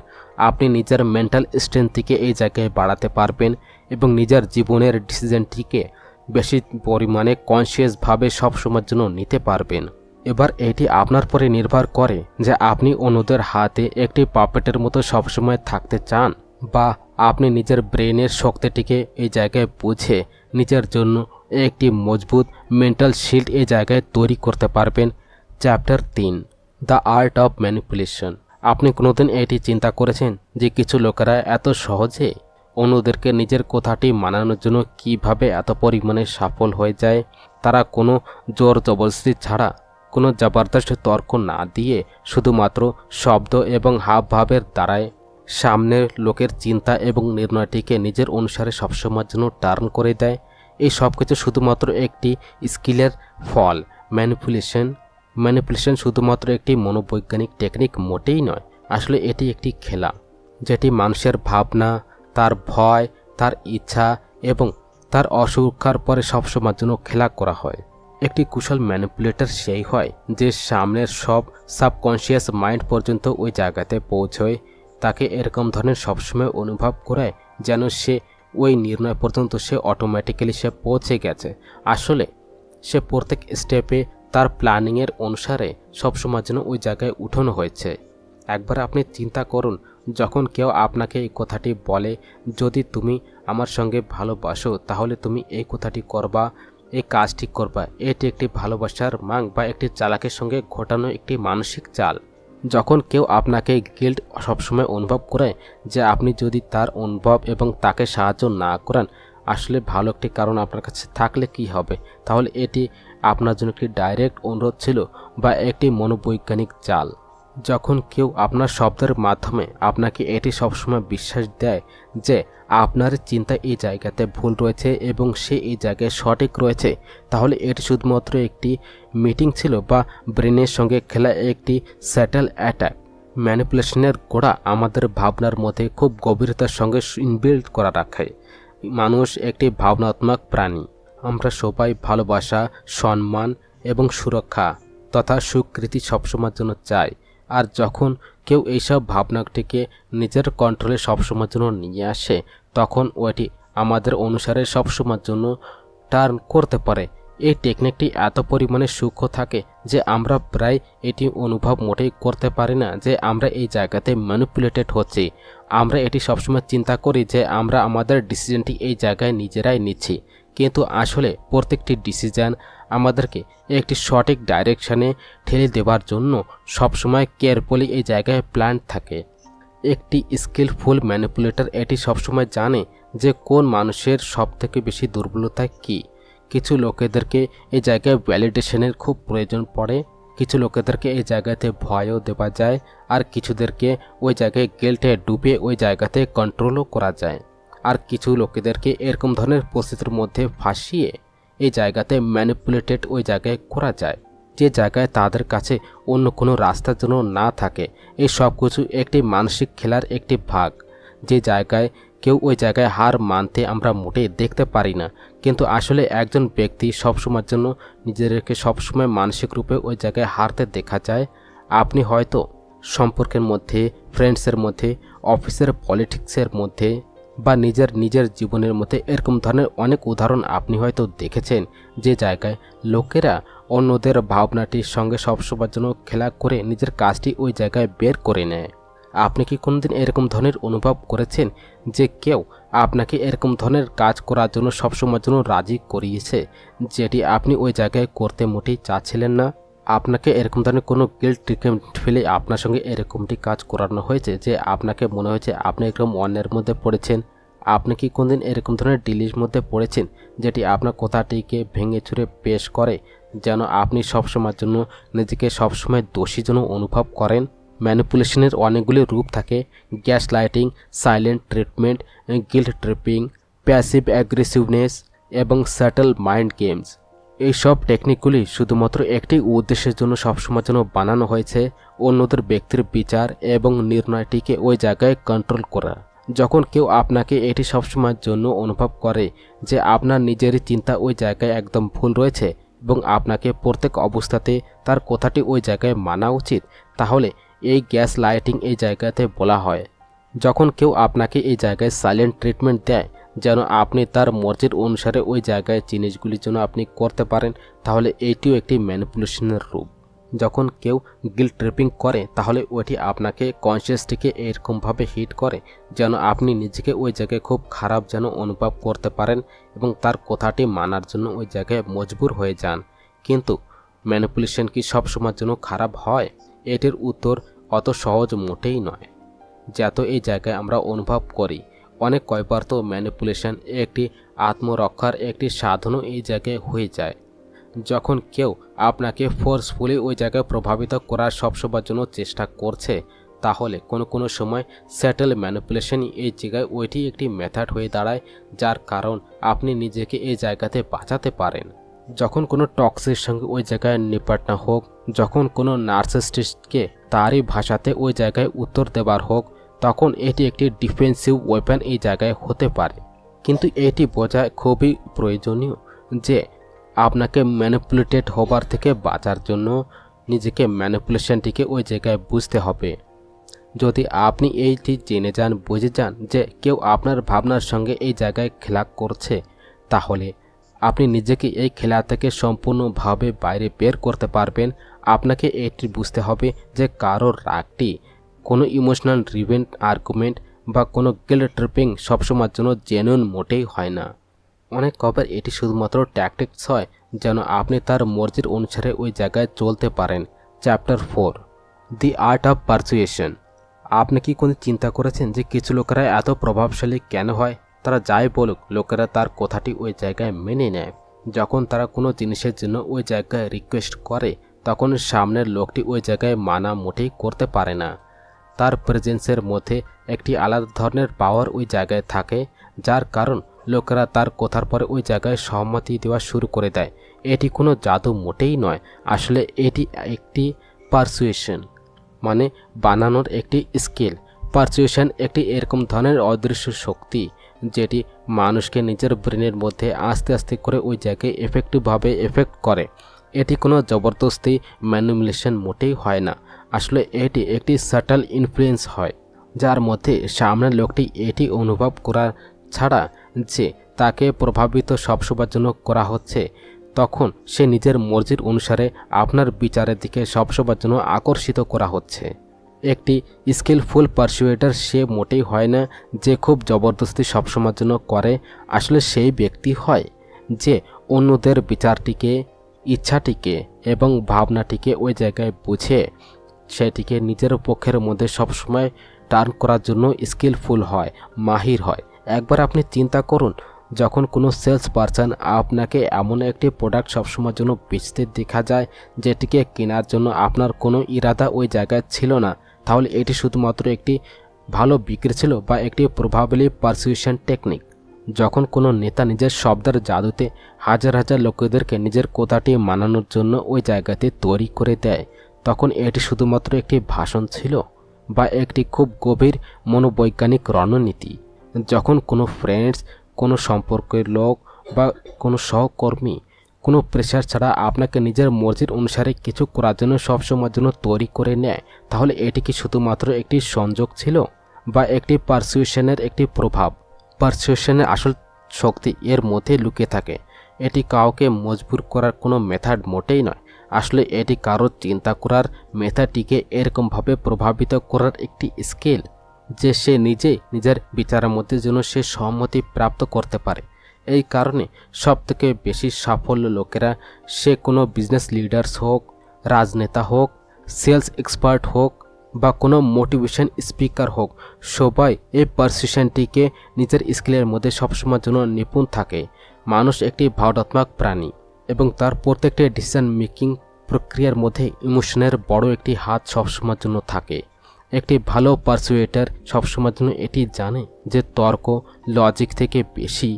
আপনি নিজের মেন্টাল স্ট্রেংথটিকে এই জায়গায় বাড়াতে পারবেন এবং নিজের জীবনের ডিসিশনটিকে বেশি পরিমাণে কনসিয়াসভাবে সবসময়ের জন্য নিতে পারবেন। এবার এটি আপনার পরে নির্ভর করে যে আপনি অন্যদের হাতে একটি পাপেটের মতো সবসময় থাকতে চান, বা আপনি নিজের ব্রেনের শক্তিটিকে এই জায়গায় বুঝে নিজের জন্য একটি মজবুত মেন্টাল শিল্ড এই জায়গায় তৈরি করতে পারবেন। Chapter 3, the art of manipulation. আপনি কোনোদিন এটি চিন্তা করেছেন যে কিছু লোকেরা এত সহজে অন্যদেরকে নিজের কথাটি মানানোর জন্য কিভাবে এত পরিমাণে সফল হয়ে যায়? তারা কোনো জোর জবরদস্তি ছাড়া, কোনো জবরদস্ত তর্ক না দিয়ে শুধুমাত্র শব্দ এবং হাবভাবের দ্বারাই সামনের লোকের চিন্তা এবং নির্ণয়টিকে নিজের অনুসারে সবসময়ের জন্য টার্ন করে দেয়। এই সব কিছু শুধুমাত্র একটি স্কিলের ফল। ম্যানিপুলেশন শুধুমাত্র একটি মনোবৈজ্ঞানিক টেকনিক মোটেই নয়, আসলে এটি একটি খেলা যেটি মানুষের ভাবনা, তার ভয়, তার ইচ্ছা এবং তার অসুরক্ষার পরে সবসময়ের জন্য খেলা করা হয়। একটি কুশল ম্যানিপুলেটর সেই হয় যে সামনের সব সাবকনশিয়াস মাইন্ড পর্যন্ত ওই জায়গাতে পৌঁছয়, তাকে এরকম ধরনের সবসময় অনুভব করায় যেন সে ওই নির্ণয় পর্যন্ত সে অটোমেটিক্যালি সে পৌঁছে গেছে। আসলে সে প্রত্যেক স্টেপে তার প্ল্যানিংয়ের অনুসারে সবসময়ের জন্য ওই জায়গায় উঠানো হয়েছে। একবার আপনি চিন্তা করুন, যখন কেউ আপনাকে এই কথাটি বলে, যদি তুমি আমার সঙ্গে ভালোবাসো তাহলে তুমি এই কথাটি করবা, এই কাজটি করবা, এটি একটি ভালোবাসার মাং বা একটি চালাকের সঙ্গে ঘটানো একটি মানসিক চাল। যখন কেউ আপনাকে গিল্ট সবসময় অনুভব করায় যে আপনি যদি তার অনুভব এবং তাকে সাহায্য না করেন, আসলে ভালো একটি কারণ আপনার কাছে থাকলে কি হবে? তাহলে এটি আপনার জন্য একটি ডাইরেক্ট অনুরোধ ছিল বা একটি মনোবৈজ্ঞানিক চাল। যখন কেউ আপনার শব্দের মাধ্যমে আপনাকে এটি সবসময় বিশ্বাস দেয় যে আপনার চিন্তা এই জায়গাতে ভুল রয়েছে এবং সে এই জায়গায় সঠিক রয়েছে, তাহলে এটি শুধুমাত্র একটি মিটিং ছিল বা ব্রেনের সঙ্গে খেলা একটি স্যাটেল অ্যাটাক। ম্যানিপুলেশনের গোড়া আমাদের ভাবনার মধ্যে খুব গভীরতার সঙ্গে ইনবিল্ড করা রাখে। মানুষ একটি ভাবনাত্মক প্রাণী। আমরা সবাই ভালোবাসা, সম্মান এবং সুরক্ষা তথা স্বীকৃতি সবসময়ের জন্য চাই। আর যখন কেউ এইসব ভাবনাটিকে নিজের কন্ট্রোলে সবসময়ের জন্য নিয়ে আসে, তখন ওইটি আমাদের অনুসারে সবসময়ের জন্য টার্ন করতে পারে। এই টেকনিকটি এত পরিমাণে সূক্ষ্ম থাকে যে আমরা প্রায় এটি অনুভব মোটেই করতে পারি না যে আমরা এই জায়গাতে ম্যানিপুলেটেড হচ্ছি। আমরা এটি সবসময় চিন্তা করি যে আমরা আমাদের ডিসিশনটি এই জায়গায় নিজেরাই নিচ্ছি, কিন্তু আসলে প্রত্যেকটি ডিসিশন আমাদেরকে একটি সঠিক ডাইরেকশানে ঠেলে দেওয়ার জন্য সবসময় কেয়ারফুলি এই জায়গায় প্ল্যান থাকে। একটি স্কিলফুল ম্যানিপুলেটর এটি সবসময় জানে যে কোন মানুষের সবথেকে বেশি দুর্বলতা কী। কিছু লোকেদেরকে এই জায়গায় ভ্যালিডেশনের খুব প্রয়োজন পড়ে, কিছু লোকেদেরকে এই জায়গাতে ভয়ও দেওয়া যায়, আর কিছুদেরকে ওই জায়গায় গিল্টে ডুবে ওই জায়গাতে কন্ট্রোলও করা যায়, আর কিছু লোকেদেরকে এরকম ধরনের পরিস্থিতির মধ্যে ফাঁসিয়ে এই জায়গাতে ম্যানিপুলেটেড ওই জায়গায় করা যায়, যে জায়গায় তাদের কাছে অন্য কোনো রাস্তার জন্য না থাকে। এই সব কিছু একটি মানসিক খেলার একটি ভাগ, যে জায়গায় কেউ ওই জায়গায় হার মানতে আমরা মোটেই দেখতে পারি না, কিন্তু আসলে একজন ব্যক্তি সবসময়ের জন্য নিজেদেরকে সবসময় মানসিক রূপে ওই জায়গায় হারতে দেখা যায়। আপনি হয়তো সম্পর্কের মধ্যে, ফ্রেন্ডসের মধ্যে, অফিসের পলিটিক্সের মধ্যে বা নিজের জীবনের মধ্যে এরকম ধরনের অনেক উদাহরণ আপনি হয়তো দেখেছেন, যে জায়গায় লোকেরা অন্যদের ভাবনাটির সঙ্গে সবসময়ের জন্য খেলা করে নিজের কাজটি ওই জায়গায় বের করে নেয়। আপনি কি কোনোদিন এরকম ধরনের অনুভব করেছেন যে কেউ আপনাকে এরকম ধরনের কাজ করার জন্য সবসময়ের জন্য রাজি করিয়েছে, যেটি আপনি ওই জায়গায় করতে মোটেই চাচ্ছিলেন না? আপনাকে এরকম ধরনের কোনো গিল্ট ফেলে আপনার সঙ্গে এরকমটি কাজ করানো হয়েছে যে আপনাকে মনে হয়েছে আপনি এরকম অন্যের মধ্যে পড়েছেন? আপনি কি কোনদিন এরকম ধরনের ডিলির মধ্যে পড়েছেন যেটি আপনার কথাটিকে ভেঙে চুরে পেশ করে যেন আপনি সবসময়ের জন্য নিজেকে সবসময় দোষী যেন অনুভব করেন? ম্যানিপুলেশনের অনেকগুলি রূপ থাকে: gas lighting, silent treatment, guilt tripping, passive aggressiveness এবং স্যাটেল মাইন্ড গেমস। এই সব টেকনিকগুলি শুধুমাত্র একটি উদ্দেশ্যের জন্য সবসময়ের জন্য বানানো হয়েছে: অন্যদের ব্যক্তির বিচার এবং নির্ণয়টিকে ওই জায়গায় কন্ট্রোল করা। যখন কেউ আপনাকে এটি সবসময়ের জন্য অনুভব করে যে আপনার নিজেরই চিন্তা ওই জায়গায় একদম ভুল রয়েছে এবং আপনাকে প্রত্যেক অবস্থাতে তার কথাটি ওই জায়গায় মানা উচিত, তাহলে এই গ্যাস লাইটিং এই জায়গাতে বলা হয়। যখন কেউ আপনাকে এই জায়গায় সাইলেন্ট ট্রিটমেন্ট দেয়, যেন আপনি তার মর্জির অনুসারে ওই জায়গায় জিনিসগুলি যেন আপনি করতে পারেন, তাহলে এইটিও একটি ম্যানিপুলেশনের রূপ। যখন কেউ গিল্ট ট্রিপিং করে তাহলে ওইটি আপনাকে কনসিয়াসটিকে এরকমভাবে হিট করে যেন আপনি নিজেকে ওই জায়গায় খুব খারাপ যেন অনুভব করতে পারেন এবং তার কথাটি মানার জন্য ওই জায়গায় মজবুর হয়ে যান। কিন্তু ম্যানিপুলেশন কি সবসময়ের জন্য খারাপ হয়? এটির উত্তর অত সহজ মোটেই নয়। যত এই জায়গায় আমরা অনুভব করি, অনেক কয়বার তো ম্যানিপুলেশন একটি আত্মরক্ষার একটি সাধনও এই জায়গায় হয়ে যায়। যখন কেউ আপনাকে ফোর্সফুলি ওই জায়গায় প্রভাবিত করার সবসময়ের জন্য চেষ্টা করছে, তাহলে কোনো সময় স্যাটেল ম্যানিপুলেশনই এই জায়গায় ওইটি একটি মেথড হয়ে দাঁড়ায়, যার কারণ আপনি নিজেকে এই জায়গাতে বাঁচাতে পারেন। যখন কোনো টক্সির সঙ্গে ওই জায়গায় নিপাটনা হোক, যখন কোনো নার্সিসিস্টকে তারই ভাষাতে ওই জায়গায় উত্তর দেবার হোক, তখন এটি একটি ডিফেন্সিভ ওয়েপন এই জায়গায় হতে পারে। কিন্তু এটি বোঝা খুবই প্রয়োজনীয় যে আপনাকে ম্যানিপুলেটেড হবার থেকে বাঁচার জন্য নিজেকে ম্যানিপুলেশনটিকে ওই জায়গায় বুঝতে হবে। যদি আপনি এইটি জেনে যান, বুঝে যান যে কেউ আপনার ভাবনার সঙ্গে এই জায়গায় খেলা করছে, তাহলে আপনি নিজেকে এই খেলা থেকে সম্পূর্ণভাবে বাইরে বের করতে পারবেন। আপনাকে এটি বুঝতে হবে যে কারোর রাগটি কোনো ইমোশনাল ড্রিভেন আর্গুমেন্ট বা কোনো গিল্ট ট্রিপিং সবসময়ের জন্য জেনুইন মোটেই হয় না। অনেক কবার এটি শুধুমাত্র ট্যাকটিক্স হয় যেন আপনি তার মর্জির অনুসারে ওই জায়গায় চলতে পারেন। Chapter 4, the art of persuasion. আপনি কি কোনো চিন্তা করেছেন যে কিছু লোকেরা এত প্রভাবশালী কেন হয়? তারা যাই বলুক, লোকেরা তার কথাটি ওই জায়গায় মেনে নেয়। যখন তারা কোনো জিনিসের জন্য ওই জায়গায় রিকোয়েস্ট করে, তখন সামনের লোকটি ওই জায়গায় মানা মোটেই করতে পারে না। তার প্রেজেন্সের মধ্যে একটি আলাদা ধরনের পাওয়ার ওই জায়গায় থাকে, যার কারণ লোকেরা তার কথার পরে ওই জায়গায় সম্মতি দেওয়া শুরু করে দেয়। এটি কোনো জাদু মোটেই নয়, আসলে এটি একটি পারসুয়েশন, মানে বানানোর একটি স্কিল। পারসুয়েশন একটি এরকম ধরনের অদৃশ্য শক্তি যেটি মানুষকে নিজের ব্রেনের মধ্যে আস্তে আস্তে করে ওই জায়গায় এফেক্টিভভাবে এফেক্ট করে। এটি কোনো জবরদস্তি ম্যানিপুলেশন মোটেই হয় না, আসলে এটি একটি সাটল ইনফ্লুয়েন্স হয়, যার মধ্যে সামনের লোকটি এটি অনুভব করা ছাড়া যে তাকে প্রভাবিত সবসময়ের জন্য করা হচ্ছে, তখন সে নিজের মর্জির অনুসারে আপনার বিচারের দিকে সবসময়ের জন্য আকর্ষিত করা হচ্ছে। একটি স্কিলফুল পারসুয়েটার সে মোটেই হয় না যে খুব জবরদস্তি সবসময়ের জন্য করে। আসলে সেই ব্যক্তি হয় যে অন্যদের বিচারটিকে, ইচ্ছাটিকে এবং ভাবনাটিকে ওই জায়গায় বুঝে সেটিকে নিজের পক্ষের মধ্যে সবসময় টার্ন করার জন্য স্কিলফুল হয়, মাহির হয়। একবার আপনি চিন্তা করুন, যখন কোনো সেলস পারসন আপনাকে এমন একটি প্রোডাক্ট সবসময়ের জন্য বেচতে দেখা যায় যেটিকে কেনার জন্য আপনার কোনো ইরাদা ওই জায়গায় ছিল না, তাহলে এটি শুধুমাত্র একটি ভালো বিক্রি ছিল বা একটি প্রভাবলী পারসুয়েশন টেকনিক। যখন কোনো নেতা নিজের শব্দের জাদুতে হাজার হাজার লোকেদেরকে নিজের কথাটি মানানোর জন্য ওই জায়গাতে তৈরি করে দেয়, তখন এটি শুধুমাত্র একটি ভাষণ ছিল বা একটি খুব গভীর মনোবৈজ্ঞানিক রণনীতি। যখন কোনো ফ্রেন্ডস, কোনো সম্পর্কের লোক বা কোনো সহকর্মী কোনো প্রেশার ছাড়া আপনাকে নিজের মর্জির অনুসারে কিছু করার জন্য সবসময়ের জন্য তৈরি করে নেয়, তাহলে এটি কি শুধুমাত্র একটি সংযোগ ছিল বা একটি পারসুয়েশনের একটি প্রভাব? পারসুয়েশনের আসল শক্তি এর মধ্যে লুকিয়ে থাকে। এটি কাউকে মজবুর করার কোনো মেথড মোটেই নয়, আসলে এটি কারোর চিন্তা করার মেথডটিকে এরকমভাবে প্রভাবিত করার একটি স্কিল যে সে নিজের বিচারের মধ্যে যেন সে সম্মতি প্রাপ্ত করতে পারে। এই কারণে সবথেকে বেশি সাফল্য লোকেরা, সে কোনো বিজনেস লিডার্স হোক, রাজনেতা হোক, সেলস এক্সপার্ট হোক বা কোনো মোটিভেশন স্পিকার হোক, সবাই এই পারসুয়েশনটিকে নিজের স্কিলের মধ্যে সবসময়ের জন্য নিপুণ থাকে। মানুষ একটি ভাবনাত্মক প্রাণী এবং তার প্রত্যেকটি ডিসিশন মেকিং প্রক্রিয়ার মধ্যে ইমোশনের বড় একটি হাত সবসময়ের জন্য থাকে। একটি ভালো পারসুয়েটার সবসময়ের জন্য এটি জানে যে তর্ক লজিক থেকে বেশি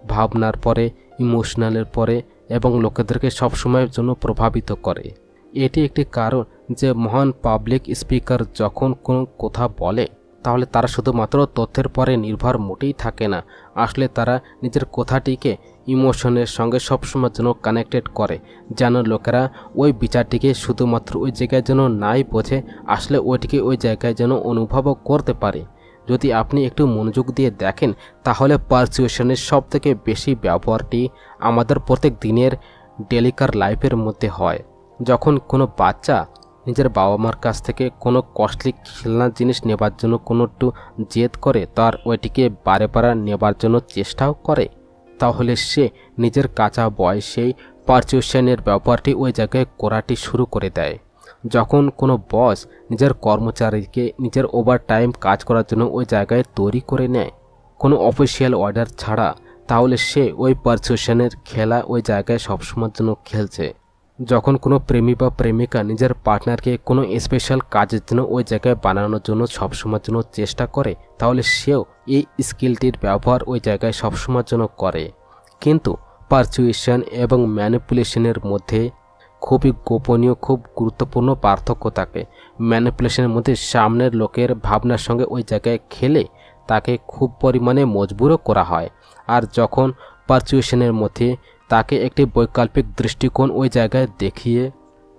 ভাবনার পরে, ইমোশনালের পরে এবং লোকেদেরকে সবসময়ের জন্য প্রভাবিত করে। এটি একটি কারণ যে মহান পাবলিক স্পিকার যখন কোনো কথা বলে, তাহলে তারা শুধুমাত্র তথ্যের পরে নির্ভর মোটেই থাকে না, আসলে তারা নিজের কথাটিকে ইমোশনের সঙ্গে সবসময়ের জন্য কানেক্টেড করে, যেন লোকেরা ওই বিচারটিকে শুধুমাত্র ওই জায়গায় যেন নাই বোঝে, আসলে ওইটিকে ওই জায়গায় যেন অনুভবও করতে পারে। যদি আপনি একটু মনোযোগ দিয়ে দেখেন তাহলে পারসুয়েশনের সবথেকে বেশি ব্যবহারটি আমাদের প্রত্যেক দিনের ডেলিকার লাইফের মধ্যে হয়। যখন কোনো বাচ্চা নিজের বাবা মার কাছ থেকে কোনো কস্টলি খেলনার জিনিস নেবার জন্য কোনো একটু জেদ করে, তার ওইটিকে বারে বারে নেবার জন্য চেষ্টাও করে, তাহলে সে নিজের কাঁচা বয়সেই পারসুয়েশনের ব্যাপারটি ওই জায়গায় করাটি শুরু করে দেয়। যখন কোনো বস নিজের কর্মচারীকে নিজের ওভারটাইম কাজ করার জন্য ওই জায়গায় তৈরি করে নেয় কোনো অফিসিয়াল অর্ডার ছাড়া, তাহলে সে ওই পারসুয়েশনের খেলা ওই জায়গায় সবসময়ের জন্য খেলছে। যখন কোনো প্রেমী বা প্রেমিকা নিজের পার্টনারকে কোনো স্পেশাল কাজের জন্য ওই জায়গায় বানানোর জন্য সবসময়ের জন্য চেষ্টা করে, তাহলে সেও এই স্কিলটির ব্যবহার ওই জায়গায় সবসময়ের জন্য করে। কিন্তু পারসুয়েশন এবং ম্যানিপুলেশনের মধ্যে খুবই গোপনীয়, খুব গুরুত্বপূর্ণ পার্থক্য থাকে। ম্যানিপুলেশনের মধ্যে সামনের লোকের ভাবনার সঙ্গে ওই জায়গায় খেলে তাকে খুব পরিমাণে মজবুরও করা হয়, আর যখন পারসুয়েশনের মধ্যে তাকে একটি বৈকল্পিক দৃষ্টিকোণ ওই জায়গায় দেখিয়ে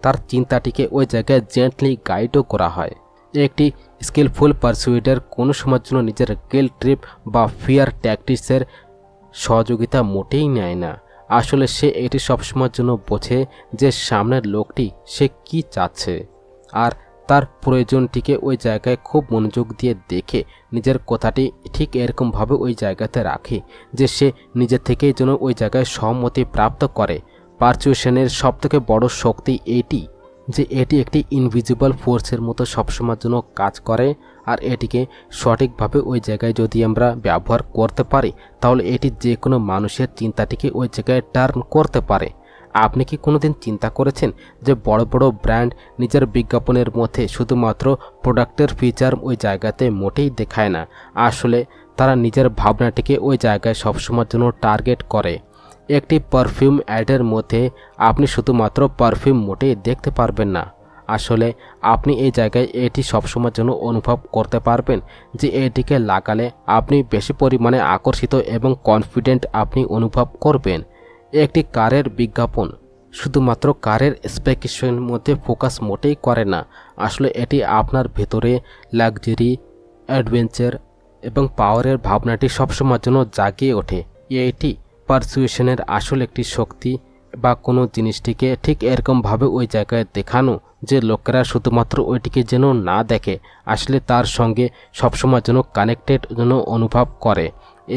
তার চিন্তাটিকে ওই জায়গায় জেন্টলি গাইডও করা হয়। একটি স্কিলফুল পারসুয়েডার কোনো সময়ের জন্য নিজের গিল্ট ট্রিপ বা ফিয়ার ট্যাকটিক্সের সহযোগিতা মোটেই নেয় না। আসলে সে এটি সবসময়ের জন্য বোঝে যে সামনের লোকটি সে কি চাচ্ছে, আর তার প্রয়োজনটিকে ওই জায়গায় খুব মনোযোগ দিয়ে দেখে নিজের কথাটি ঠিক এরকমভাবে ওই জায়গাতে রাখে যে সে নিজের থেকেই যেন ওই জায়গায় সম্মতি প্রাপ্ত করে। পারসুয়েশনের সবথেকে বড় শক্তি এটি যে এটি একটি ইনভিজিবল ফোর্সের মতো সবসময়ের জন্য কাজ করে, আর এটিকে সঠিকভাবে ওই জায়গায় যদি আমরা ব্যবহার করতে পারি তাহলে এটি যে কোনো মানুষের চিন্তাটিকে ওই জায়গায় টার্ন করতে পারে। আপনি কি কোনোদিন চিন্তা করেছেন যে বড় বড় ব্র্যান্ড নিজের বিজ্ঞাপনের মধ্যে শুধুমাত্র প্রোডাক্টের ফিচার ওই জায়গাতে মোটেই দেখায় না, আসলে তারা নিজের ভাবনাটিকে ওই জায়গায় সবসময়ের জন্য টার্গেট করে। একটি পারফিউম অ্যাডের মধ্যে আপনি শুধুমাত্র পারফিউম মোটেই দেখতে পারবেন না, আসলে আপনি এই জায়গায় এটি সবসময়ের জন্য অনুভব করতে পারবেন যে এটিকে লাগালে আপনি বেশি পরিমাণে আকর্ষিত এবং কনফিডেন্ট আপনি অনুভব করবেন। একটি কারের বিজ্ঞাপন শুধুমাত্র কারের স্পেসিফিকেশনের মধ্যে ফোকাস মোটেই করে না, আসলে এটি আপনার ভেতরে লাক্সারি, অ্যাডভেঞ্চার এবং পাওয়ারের ভাবনাটি সবসময়ের জন্য জাগিয়ে ওঠে। এটি পারসুয়েশনের আসল একটি শক্তি, বা কোনো জিনিসটিকে ঠিক এরকমভাবে ওই জায়গায় দেখানো যে লোকেরা শুধুমাত্র ওইটিকে যেন না দেখে, আসলে তার সঙ্গে সবসময় যেন কানেক্টেড যেন অনুভব করে।